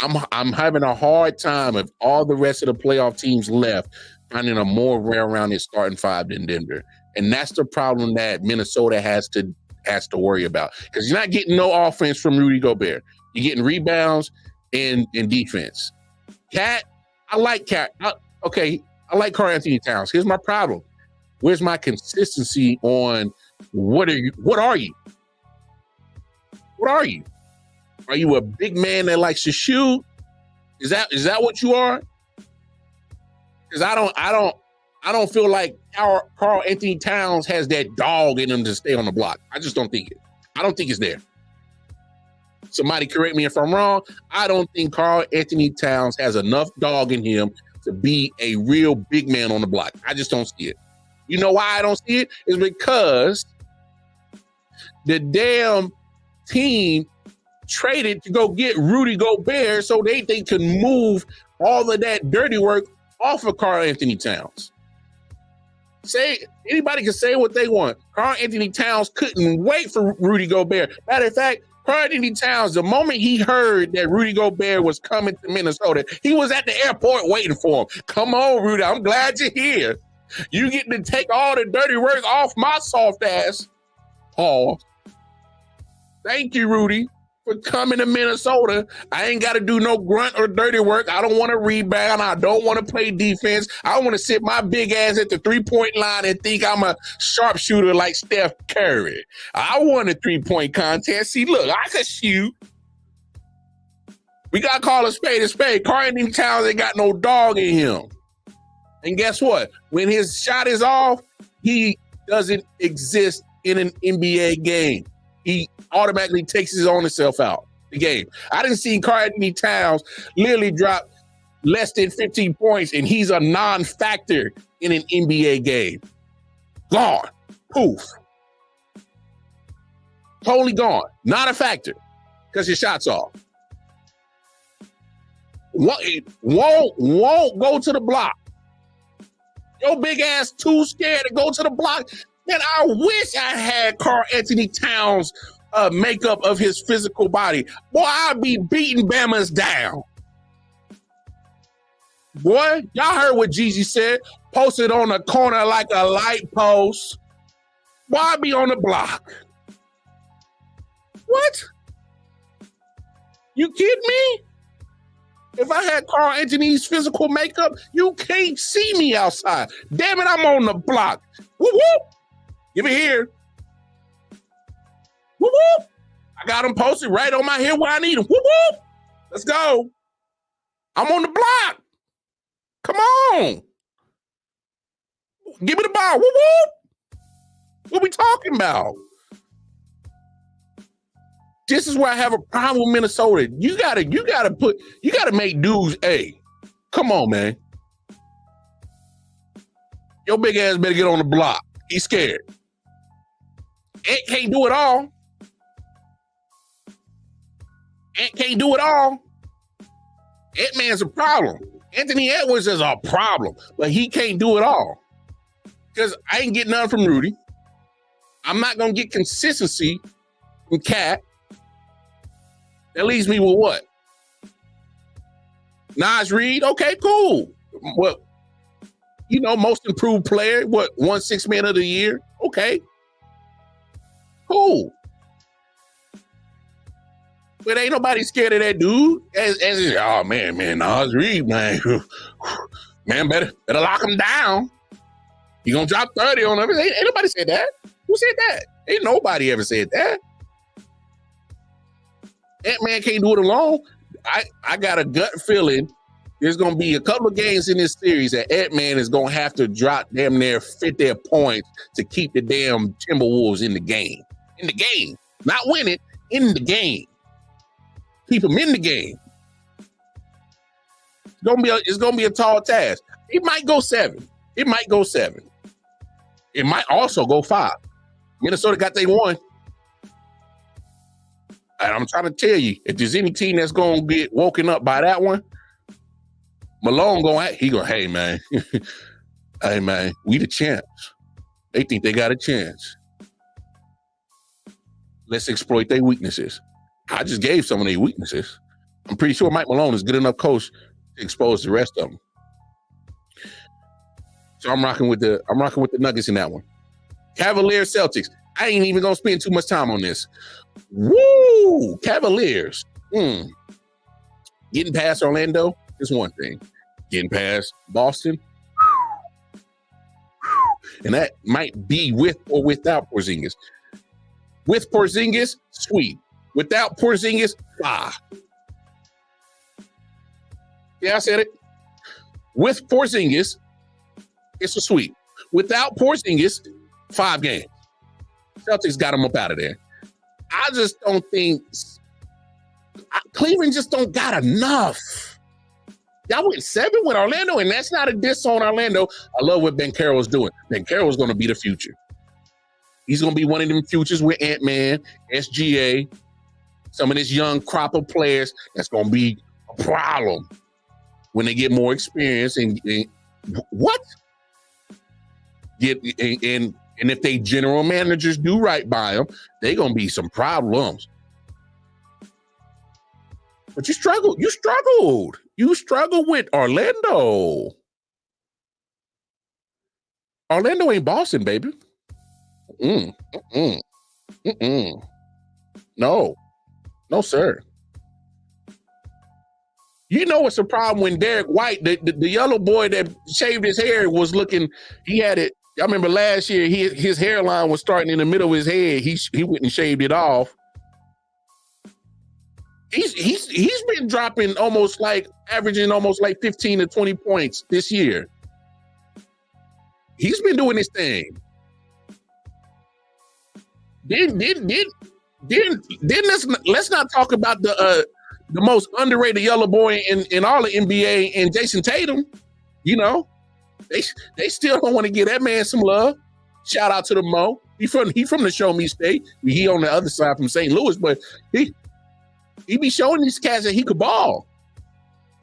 I'm having a hard time of all the rest of the playoff teams left finding a more well-rounded starting five than Denver, and that's the problem that Minnesota has to worry about, because you're not getting no offense from Rudy Gobert. You're getting rebounds and defense. I like Karl Anthony Towns. Here's my problem. Where's my consistency on what are you? What are you? What are you? Are you a big man that likes to shoot? Is that what you are? Because I don't feel like Karl Anthony Towns has that dog in him to stay on the block. I just don't think it. I don't think it's there. Somebody correct me if I'm wrong. I don't think Karl Anthony Towns has enough dog in him to be a real big man on the block. I just don't see it. You know why I don't see it? It's because the damn team traded to go get Rudy Gobert so they can move all of that dirty work off of Karl Anthony Towns. Anybody can say what they want. Karl Anthony Towns couldn't wait for Rudy Gobert. Matter of fact, Karl Anthony Towns, the moment he heard that Rudy Gobert was coming to Minnesota, he was at the airport waiting for him. Come on, Rudy, I'm glad you're here. You get to take all the dirty work off my soft ass. Paul. Thank you, Rudy, for coming to Minnesota. I ain't got to do no grunt or dirty work. I don't want to rebound. I don't want to play defense. I want to sit my big ass at the three-point line and think I'm a sharpshooter like Steph Curry. I won a three-point contest. See, look, I can shoot. We got to call a spade a spade. Karl Anthony Towns ain't got no dog in him. And guess what? When his shot is off, he doesn't exist in an NBA game. He automatically takes his own self out the game. I didn't see Karl Anthony Towns literally drop less than 15 points, and he's a non-factor in an NBA game. Gone. Poof. Totally gone. Not a factor because his shot's off. Won't go to the block. Your big ass too scared to go to the block. Man, I wish I had Karl Anthony Towns' makeup of his physical body. Boy, I'd be beating Bama's down. Boy, y'all heard what Gigi said. Posted on the corner like a light post. Boy, I'd be on the block. What? You kidding me? If I had Karl Anthony's physical makeup, you can't see me outside. Damn it, I'm on the block. Whoop, whoop. Give it here. Whoop, whoop. I got him posted right on my head where I need him. Whoop, whoop. Let's go. I'm on the block. Come on. Give me the ball. Whoop, whoop. What we talking about? This is where I have a problem with Minnesota. You gotta make dudes, hey, come on, man. Your big ass better get on the block. He's scared. Ant can't do it all. Ant can't do it all. Ant-Man's a problem. Anthony Edwards is a problem, but he can't do it all. Because I ain't getting none from Rudy. I'm not going to get consistency from Cat. That leaves me with what? Naz Reid? Okay, cool. Well, most improved player. What, 1 man of the year? Okay. Cool. But ain't nobody scared of that dude. Oh, man, Naz Reid, man. Man, better lock him down. He gonna drop 30 on him. Ain't nobody said that. Who said that? Ain't nobody ever said that. Ant-Man can't do it alone. I got a gut feeling there's going to be a couple of games in this series that Ant-Man is going to have to drop damn near 50 points to keep the damn Timberwolves in the game. In the game. Not win it, in the game. Keep them in the game. It's going to be a tall task. It might go 7. It might go 7. It might also go 5. Minnesota got they 1. And I'm trying to tell you, if there's any team that's going to get woken up by that one, Malone hey, man. Hey, man, we the champs. They think they got a chance. Let's exploit their weaknesses. I just gave some of their weaknesses. I'm pretty sure Mike Malone is good enough coach to expose the rest of them. So I'm rocking with the Nuggets in that one. Cavaliers, Celtics. I ain't even going to spend too much time on this. Woo! Cavaliers. Getting past Orlando is one thing. Getting past Boston. And that might be with or without Porzingis. With Porzingis, sweet. Without Porzingis, Yeah, I said it. With Porzingis, it's a sweep. Without Porzingis, 5 games. Celtics got him up out of there. I just don't think Cleveland just don't got enough. Y'all went 7 with Orlando, and that's not a diss on Orlando. I love what Ben Carroll's doing. Ben Carroll's going to be the future. He's going to be one of them futures with Ant-Man, SGA, some of this young crop of players. That's going to be a problem when they get more experience. And what? And if they general managers do right by them, they're going to be some problems. But you struggled. You struggled with Orlando. Orlando ain't Boston, baby. No, sir. You know what's the problem when Derek White, the yellow boy that shaved his hair, was looking, he had it. I remember last year, his hairline was starting in the middle of his head. He went and shaved it off. He's been dropping averaging almost like 15 to 20 points this year. He's been doing his thing. Then let's not talk about the most underrated yellow boy in all the NBA and Jason Tatum. You know, they still don't want to give that man some love. Shout out to the Mo. He from the Show Me State. He on the other side from St. Louis, but he be showing these cats that he could ball.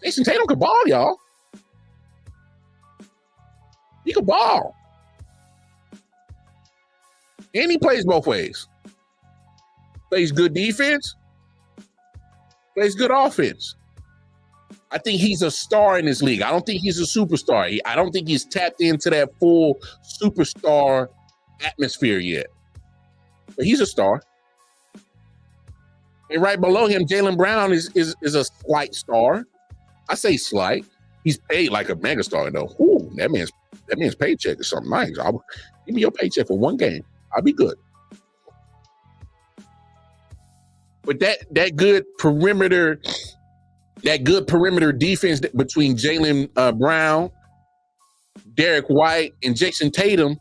Jason Tatum could ball, y'all. He could ball. And he plays both ways. Plays good defense. Plays good offense. I think he's a star in this league. I don't think he's a superstar. I don't think he's tapped into that full superstar atmosphere yet. But he's a star. And right below him, Jaylen Brown is a slight star. I say slight. He's paid like a megastar, though. Ooh, that man's paycheck is something nice. Give me your paycheck for 1 game. I'll be good. But that good perimeter defense between Jaylen Brown, Derek White, and Jason Tatum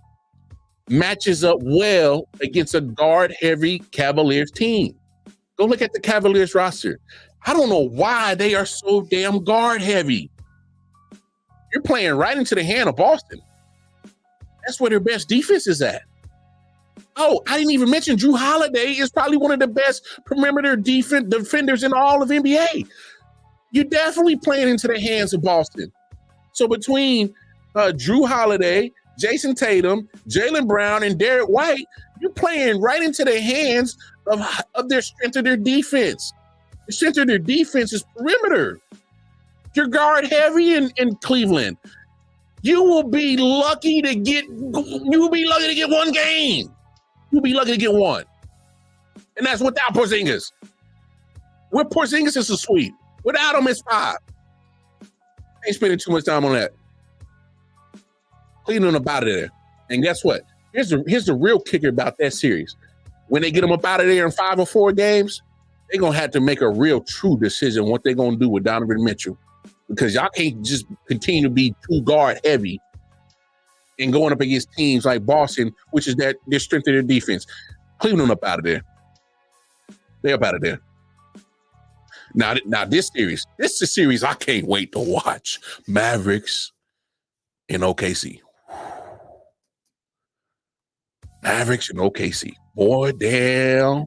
matches up well against a guard-heavy Cavaliers team. Go look at the Cavaliers roster. I don't know why they are so damn guard-heavy. You're playing right into the hand of Boston. That's where their best defense is at. Oh, I didn't even mention Drew Holiday is probably one of the best perimeter defenders in all of NBA. You're definitely playing into the hands of Boston. So between Drew Holiday, Jason Tatum, Jaylen Brown, and Derek White, you're playing right into the hands of their strength of their defense. The strength of their defense is perimeter. You're guard heavy in Cleveland. You will be lucky to get 1 game. You'll be lucky to get 1. And that's without Porzingis. With Porzingis, it's a sweep. Without him, it's 5. Ain't spending too much time on that. Cleveland up out of there. And guess what? Here's the real kicker about that series. When they get them up out of there in 5 or 4 games, they're going to have to make a real true decision what they're going to do with Donovan Mitchell. Because y'all can't just continue to be too guard heavy and going up against teams like Boston, which is their strength of their defense. Cleveland up out of there. They're up out of there. Now this is a series I can't wait to watch. Mavericks and OKC. Mavericks and OKC. Boy, damn.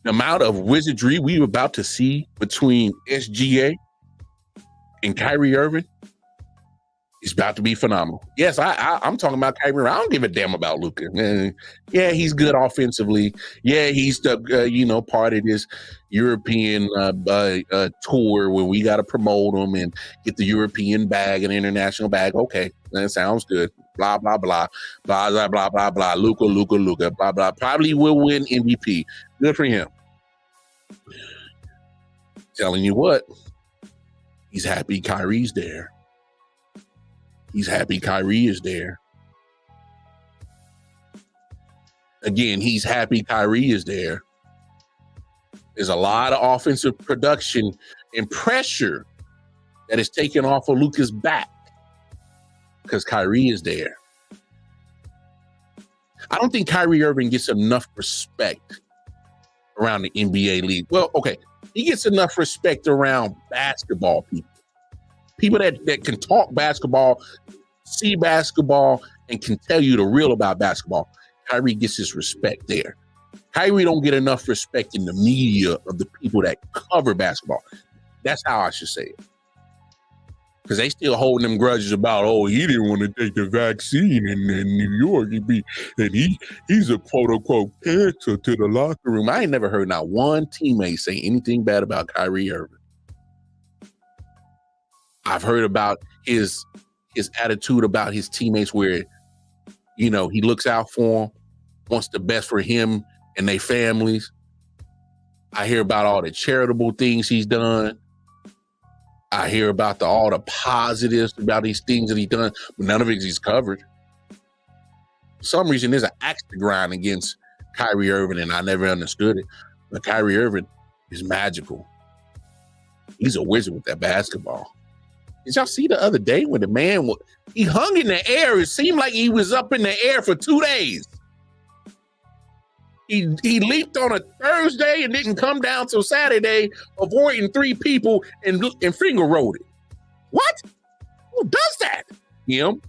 The amount of wizardry we were about to see between SGA and Kyrie Irving is about to be phenomenal. Yes, I'm talking about Kyrie. I don't give a damn about Luka. Yeah, he's good offensively. Yeah, he's the part of this European tour where we got to promote him and get the European bag and international bag. Okay, that sounds good. Blah blah blah blah blah blah blah blah. Luka blah blah. Probably will win MVP. Good for him. Telling you what, he's happy Kyrie's there. He's happy Kyrie is there. Again, he's happy Kyrie is there. There's a lot of offensive production and pressure that is taken off of Luka's back because Kyrie is there. I don't think Kyrie Irving gets enough respect around the NBA league. Well, okay, he gets enough respect around basketball people. People that can talk basketball, see basketball, and can tell you the real about basketball. Kyrie gets his respect there. Kyrie don't get enough respect in the media of the people that cover basketball. That's how I should say it. Because they still holding them grudges about, oh, he didn't want to take the vaccine in New York. He's a quote-unquote cancer to the locker room. I ain't never heard not one teammate say anything bad about Kyrie Irving. I've heard about his attitude about his teammates where, you know, he looks out for them, wants the best for him and their families. I hear about all the charitable things he's done. I hear about all the positives about these things that he's done, but none of it he's covered. For some reason, there's an axe to grind against Kyrie Irving, and I never understood it. But Kyrie Irving is magical. He's a wizard with that basketball. Did y'all see the other day when the man, he hung in the air? It seemed like he was up in the air for 2 days. He leaped on a Thursday and didn't come down till Saturday, avoiding 3 people and finger rolled it. What? Who does that? Him.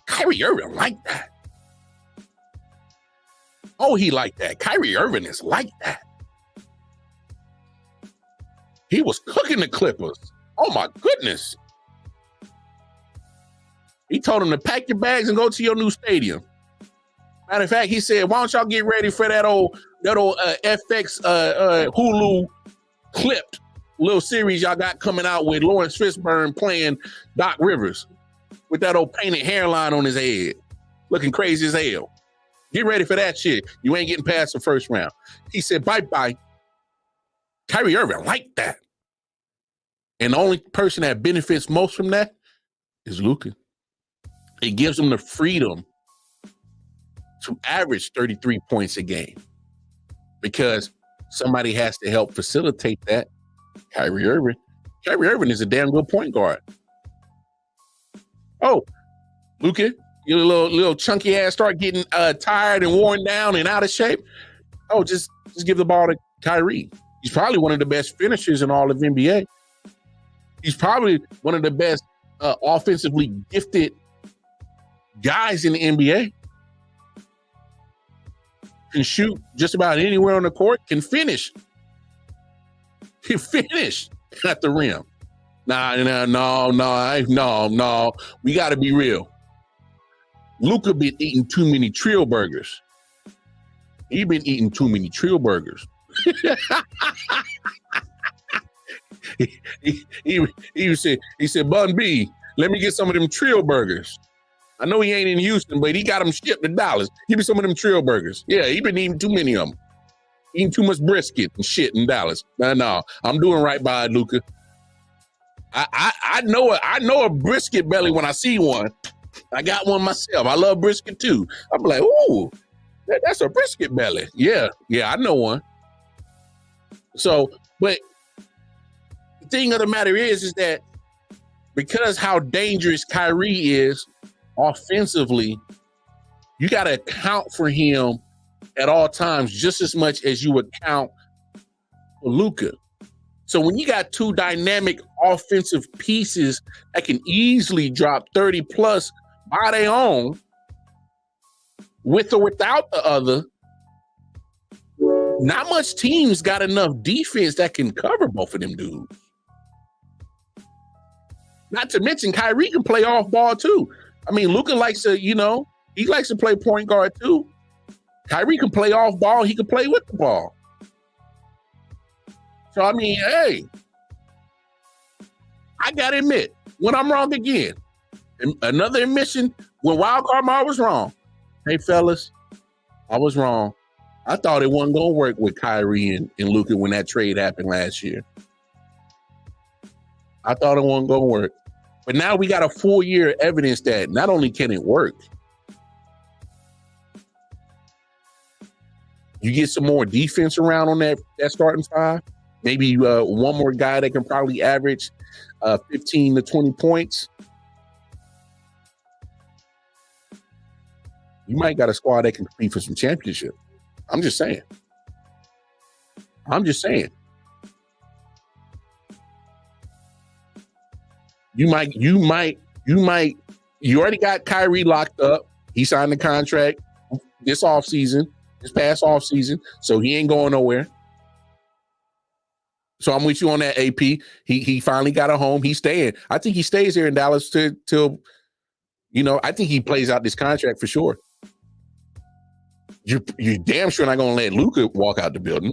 Kyrie Irving like that. Oh, he like that. Kyrie Irving is like that. He was cooking the Clippers. Oh my goodness. He told him to pack your bags and go to your new stadium. Matter of fact, he said, why don't y'all get ready for that old FX Hulu clipped little series y'all got coming out with Lawrence Fishburne playing Doc Rivers with that old painted hairline on his head, looking crazy as hell. Get ready for that shit. You ain't getting past the first round. He said, bye-bye. Kyrie Irving like that. And the only person that benefits most from that is Luka. It gives him the freedom to average 33 points a game because somebody has to help facilitate that. Kyrie Irving. Kyrie Irving is a damn good point guard. Oh, Luka, your little chunky ass start getting tired and worn down and out of shape. Oh, just give the ball to Kyrie. He's probably one of the best finishers in all of NBA. He's probably one of the best offensively gifted guys in the NBA. Can shoot just about anywhere on the court, can finish. He finished at the rim. No. We got to be real. Luka been eating too many Trill burgers. He been eating too many Trill burgers. he said, Bun B, let me get some of them Trill burgers. I know he ain't in Houston, but he got them shipped to Dallas. Give me some of them Trill burgers. Yeah, he been eating too many of them. Eating too much brisket and shit in Dallas. No, I'm doing right by Luka. I know a brisket belly when I see one. I got one myself. I love brisket too. I'm like, ooh, that's a brisket belly. Yeah, I know one. So, but the thing of the matter is that because how dangerous Kyrie is offensively, you got to account for him at all times just as much as you would count for Luka. So when you got 2 dynamic offensive pieces that can easily drop 30 plus by their own, with or without the other, not much teams got enough defense that can cover both of them dudes. Not to mention Kyrie can play off ball too. I mean, Luka likes to, he likes to play point guard too. Kyrie can play off ball. He can play with the ball. So, I mean, hey, I got to admit, when I'm wrong again, another admission, when Wildcard Mar was wrong. Hey, fellas, I was wrong. I thought it wasn't going to work with Kyrie and Luka when that trade happened last year. I thought it wasn't going to work. But now we got a full year of evidence that not only can it work, you get some more defense around on that starting five. Maybe one more guy that can probably average 15 to 20 points. You might got a squad that can compete for some championship. I'm just saying. You already got Kyrie locked up. He signed the contract this past offseason, so he ain't going nowhere. So I'm with you on that, AP. He finally got a home. He's staying. I think he stays here in Dallas till I think he plays out this contract for sure. You're damn sure not going to let Luka walk out the building.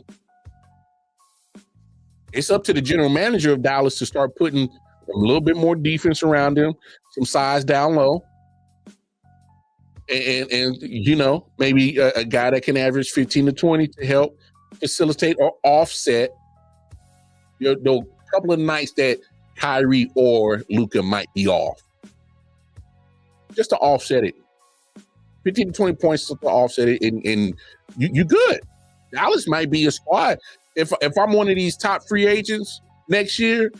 It's up to the general manager of Dallas to start putting a little bit more defense around him, some size down low, and maybe a guy that can average 15 to 20 to help facilitate or offset the couple of nights that Kyrie or Luka might be off, just to offset it. 15 to 20 points to offset it, and you good. Dallas might be a squad. If I'm one of these top free agents next year,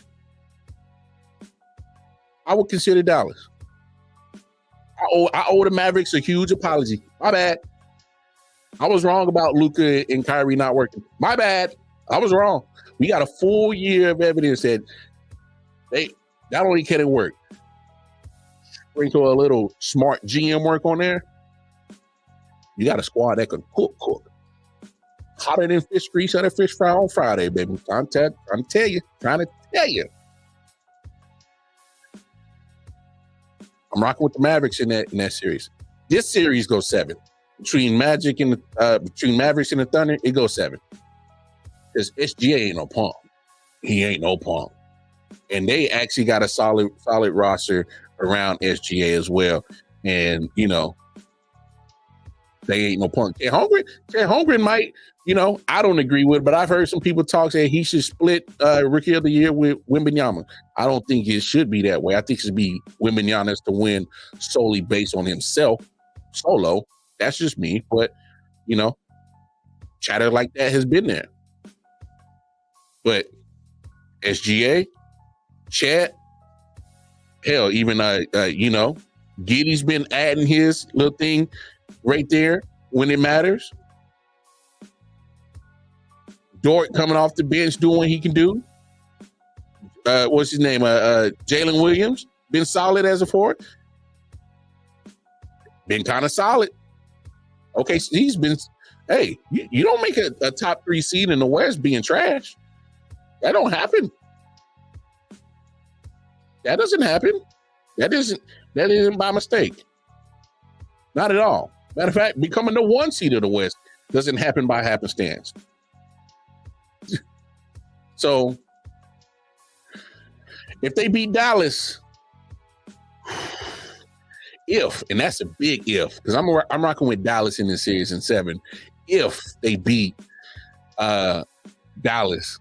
I would consider Dallas. I owe the Mavericks a huge apology. My bad. I was wrong about Luka and Kyrie not working. My bad. I was wrong. We got a full year of evidence that not only can it work, sprinkle a little smart GM work on there. You got a squad that can cook. Hotter than fish grease on a fish fry on Friday, baby. Trying to tell you. I'm rocking with the Mavericks in that series. This series goes 7. Between Mavericks and the Thunder, it goes 7. Because SGA ain't no punk. He ain't no punk. And they actually got a solid roster around SGA as well. And, they ain't no punk. Ted Holmgren might, I don't agree with it, but I've heard some people talk saying he should split Rookie of the Year with Wembanyama. I don't think it should be that way. I think it should be Wembanyama to win solely based on himself, solo. That's just me. But, chatter like that has been there. But SGA, Chet, hell, even, Giddy's been adding his little thing right there when it matters. Dort coming off the bench doing what he can do. What's his name? Jalen Williams been solid as a forward. Been kind of solid. Okay, so he's been. Hey, you don't make a top 3 seed in the West being trash. That don't happen. That doesn't happen. That isn't by mistake. Not at all. Matter of fact, becoming the 1 seed of the West doesn't happen by happenstance. So, if they beat Dallas, and that's a big if, because I'm rocking with Dallas in this series in 7. If they beat Dallas,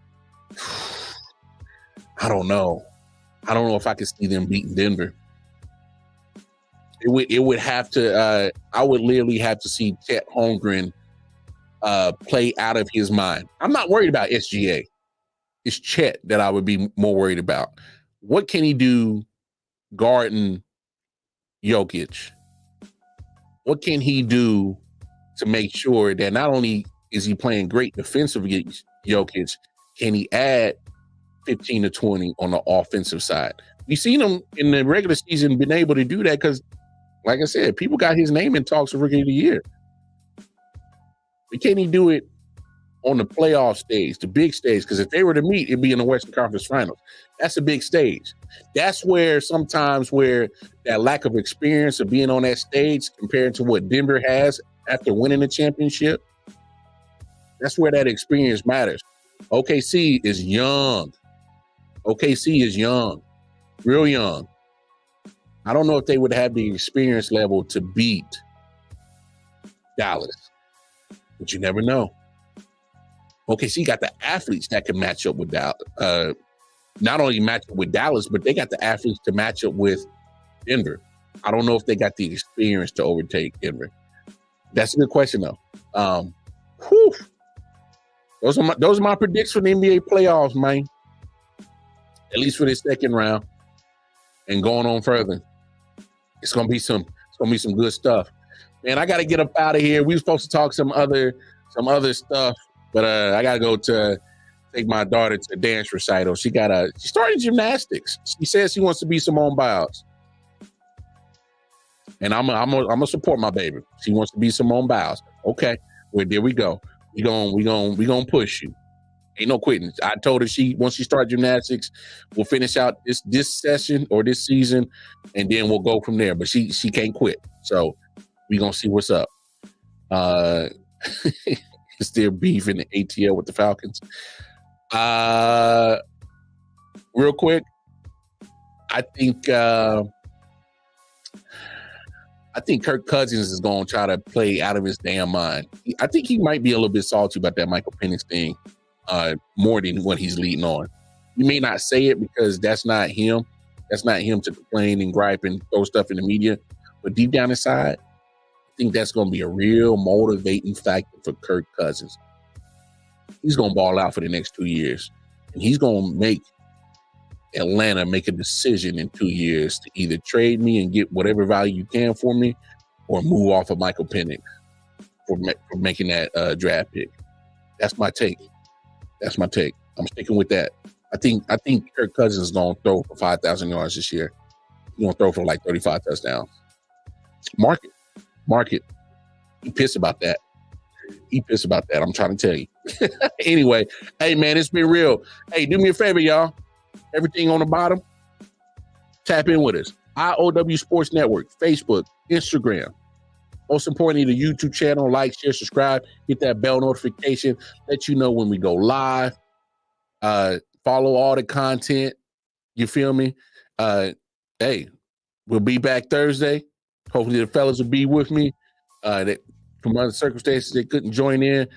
I don't know. I don't know if I can see them beating Denver. It would have to. I would literally have to see Chet Holmgren play out of his mind. I'm not worried about SGA. It's Chet that I would be more worried about. What can he do guarding Jokic? What can he do to make sure that not only is he playing great defensively against Jokic, can he add 15 to 20 on the offensive side? We've seen him in the regular season been able to do that because, like I said, people got his name in talks of Rookie of the Year. But can he do it on the playoff stage, the big stage? Because if they were to meet, it'd be in the Western Conference Finals. That's a big stage. That's where sometimes where that lack of experience of being on that stage compared to what Denver has after winning the championship, that's where that experience matters. OKC is young. Real young. I don't know if they would have the experience level to beat Dallas, but you never know. OKC got the athletes that can match up with not only match up with Dallas, but they got the athletes to match up with Denver. I don't know if they got the experience to overtake Denver. That's a good question, though. Whew. Those are my predictions for the NBA playoffs, man. At least for this second round, and going on further. It's gonna be some good stuff. Man, I gotta get up out of here. We were supposed to talk some other stuff, but I gotta go to take my daughter to a dance recital. She started gymnastics. She says she wants to be Simone Biles. And I'm gonna support my baby. She wants to be Simone Biles. Okay, well, there we go. We gonna push you. Ain't no quitting. I told her once she starts gymnastics, we'll finish out this session or this season, and then we'll go from there. But she can't quit. So we gonna see what's up. Is there beef in the ATL with the Falcons? Real quick, I think Kirk Cousins is going to try to play out of his damn mind. I think he might be a little bit salty about that Michael Penix thing more than what he's leading on. He may not say it because that's not him. That's not him to complain and gripe and throw stuff in the media. But deep down inside, I think that's going to be a real motivating factor for Kirk Cousins. He's going to ball out for the next 2 years. And he's going to make Atlanta make a decision in 2 years to either trade me and get whatever value you can for me or move off of Michael Penix for making that draft pick. That's my take. I'm sticking with that. I think Kirk Cousins is going to throw for 5,000 yards this year. He's going to throw for like 35 touchdowns. Mark it. He pissed about that. I'm trying to tell you. Anyway, hey, man, it's been real. Hey, do me a favor, y'all. Everything on the bottom, tap in with us. I.O.W. Sports Network, Facebook, Instagram. Most importantly, the YouTube channel. Like, share, subscribe. Hit that bell notification. Let you know when we go live. Follow all the content. You feel me? Hey, we'll be back Thursday. Hopefully the fellas will be with me. From other circumstances, they couldn't join in.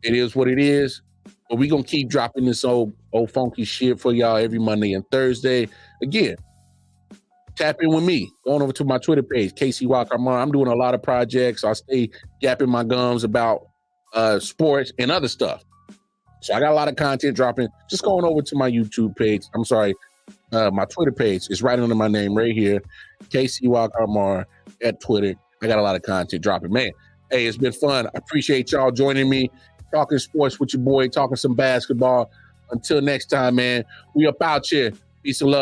It is what it is. But we're going to keep dropping this old funky shit for y'all every Monday and Thursday. Again, tap in with me. Going over to my Twitter page, Casey Walker. I'm doing a lot of projects. I stay gapping my gums about sports and other stuff. So I got a lot of content dropping. Just going over to my YouTube page. I'm sorry, my Twitter page is right under my name right here, Casey Walker at Twitter. I got a lot of content dropping. Man, hey, it's been fun. I appreciate y'all joining me. Talking sports with your boy, talking some basketball. Until next time, man, we up out here. Peace and love.